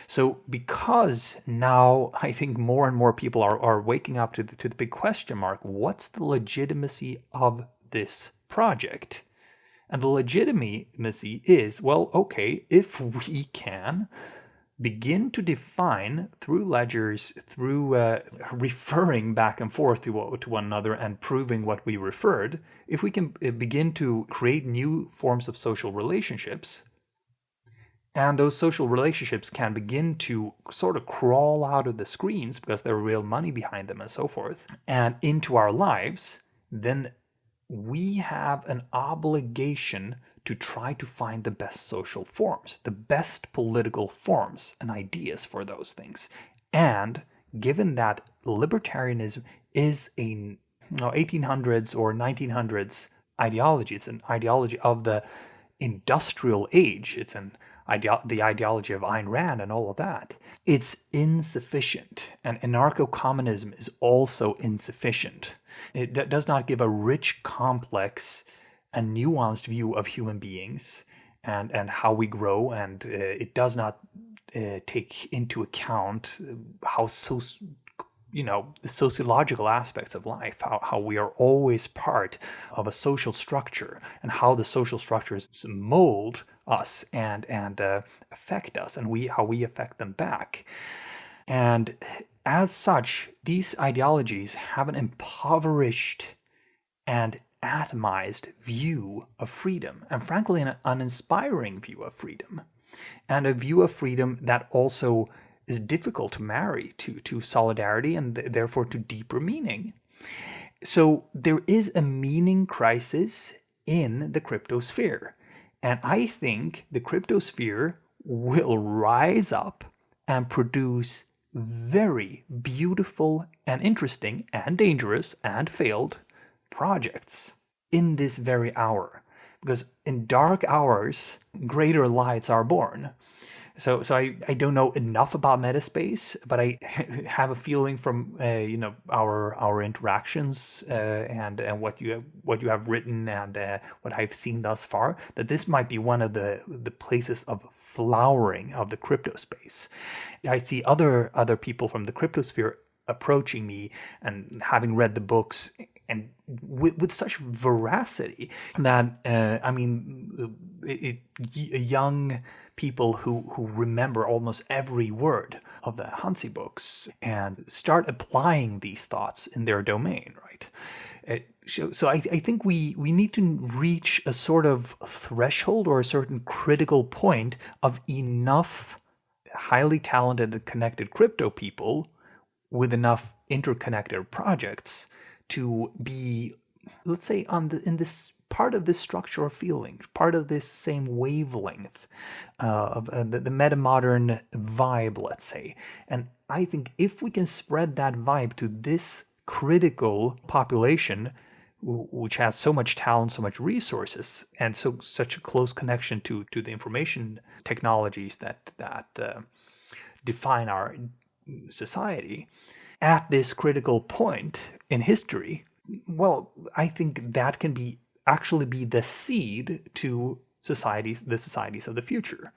So because now I think more and more people are waking up to the big question mark: what's the legitimacy of this project? And the legitimacy is, well, okay, if we can begin to define through ledgers, through referring back and forth to one another and proving what we referred, if we can begin to create new forms of social relationships, and those social relationships can begin to sort of crawl out of the screens because there are real money behind them and so forth, and into our lives, then we have an obligation to try to find the best social forms, the best political forms and ideas for those things. And given that libertarianism is a 1800s or 1900s ideology. It's an ideology of the industrial age. It's the ideology of Ayn Rand and all of that. It's insufficient, and anarcho-communism is also insufficient. It does not give a rich, complex, and nuanced view of human beings and how we grow, and it does not take into account how the sociological aspects of life, how we are always part of a social structure, and how the social structures mold us and affect us, and how we affect them back. And as such, these ideologies have an impoverished and atomized view of freedom, and frankly an uninspiring view of freedom, and a view of freedom that also is difficult to marry to solidarity and therefore to deeper meaning. So there is a meaning crisis in the cryptosphere, and I think the cryptosphere will rise up and produce very beautiful and interesting and dangerous and failed projects in this very hour, because in dark hours greater lights are born. So I don't know enough about Metaspace, but I have a feeling from our interactions and what you have written and what I've seen thus far, that this might be one of the places of flowering of the crypto space. I see other people from the cryptosphere approaching me and having read the books and with such veracity that young people who remember almost every word of the Hanzi books and start applying these thoughts in their domain, right? So I think we need to reach a sort of threshold or a certain critical point of enough highly talented and connected crypto people with enough interconnected projects to be, let's say, in this part of this structure of feeling, part of this same wavelength of the metamodern vibe, let's say. And I think if we can spread that vibe to this critical population, which has so much talent, so much resources, and such a close connection to the information technologies that define our society, at this critical point in history, well, I think that can actually be the seed to the societies of the future.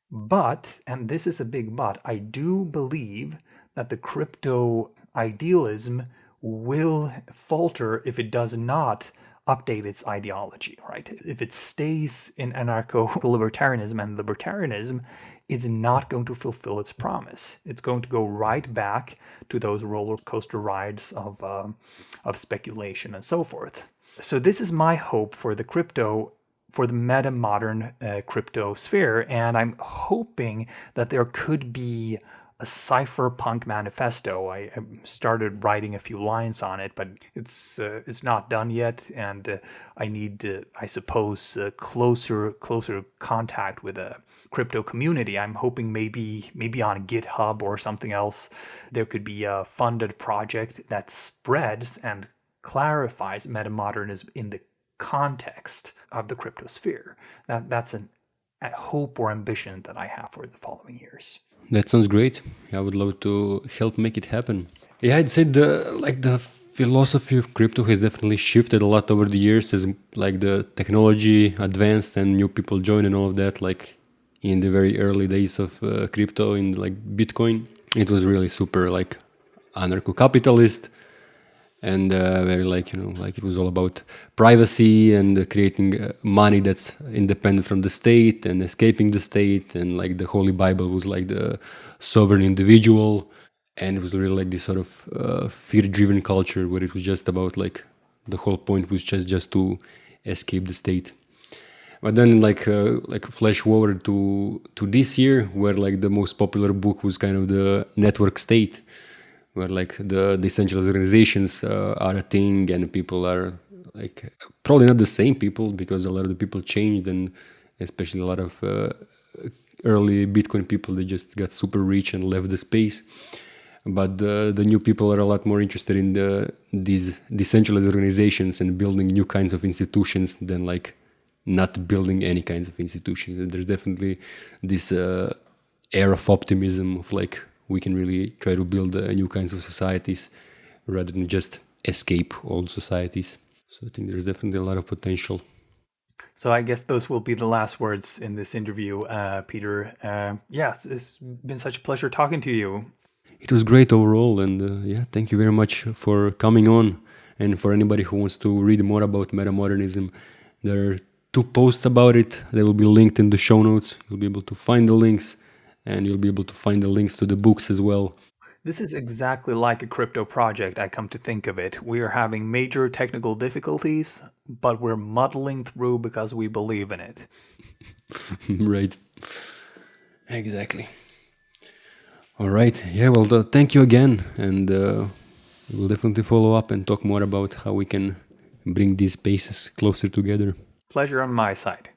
But, and this is a big but, I do believe that the crypto idealism will falter if it does not update its ideology, right? If it stays in anarcho-libertarianism, and libertarianism is not going to fulfill its promise. It's going to go right back to those roller coaster rides of speculation and so forth. So this is my hope for the metamodern crypto sphere, and I'm hoping that there could be a cypherpunk manifesto. I started writing a few lines on it, but it's not done yet, and I need, I suppose, closer contact with a crypto community. I'm hoping maybe on GitHub or something else, there could be a funded project that spreads and clarifies metamodernism in the context of the crypto sphere. That's a hope or ambition that I have for the following years. That sounds great. I would love to help make it happen. Yeah, I'd say the philosophy of crypto has definitely shifted a lot over the years as like the technology advanced and new people joined and all of that. Like in the very early days of crypto, in like Bitcoin, it was really super like anarcho-capitalist and very like it was all about privacy and creating money that's independent from the state and escaping the state, and like the Holy Bible was like the sovereign individual, and it was really like this sort of fear-driven culture where it was just about like the whole point was just to escape the state. But then like flash forward to this year, where like the most popular book was kind of the network state, where like the decentralized organizations are a thing, and people are like probably not the same people, because a lot of the people changed, and especially a lot of early Bitcoin people, they just got super rich and left the space. But the new people are a lot more interested in these decentralized organizations and building new kinds of institutions than like not building any kinds of institutions. And there's definitely this air of optimism of like we can really try to build new kinds of societies rather than just escape old societies. So I think there's definitely a lot of potential. So I guess those will be the last words in this interview, Peter. Yes, it's been such a pleasure talking to you. It was great overall, and thank you very much for coming on. And for anybody who wants to read more about metamodernism, there are 2 posts about it. They will be linked in the show notes. You'll be able to find the links, and you'll be able to find the links to the books as well. This is exactly like a crypto project, I come to think of it. We are having major technical difficulties, but we're muddling through because we believe in it. Right. Exactly. All right. Yeah, well, thank you again. And we'll definitely follow up and talk more about how we can bring these spaces closer together. Pleasure on my side.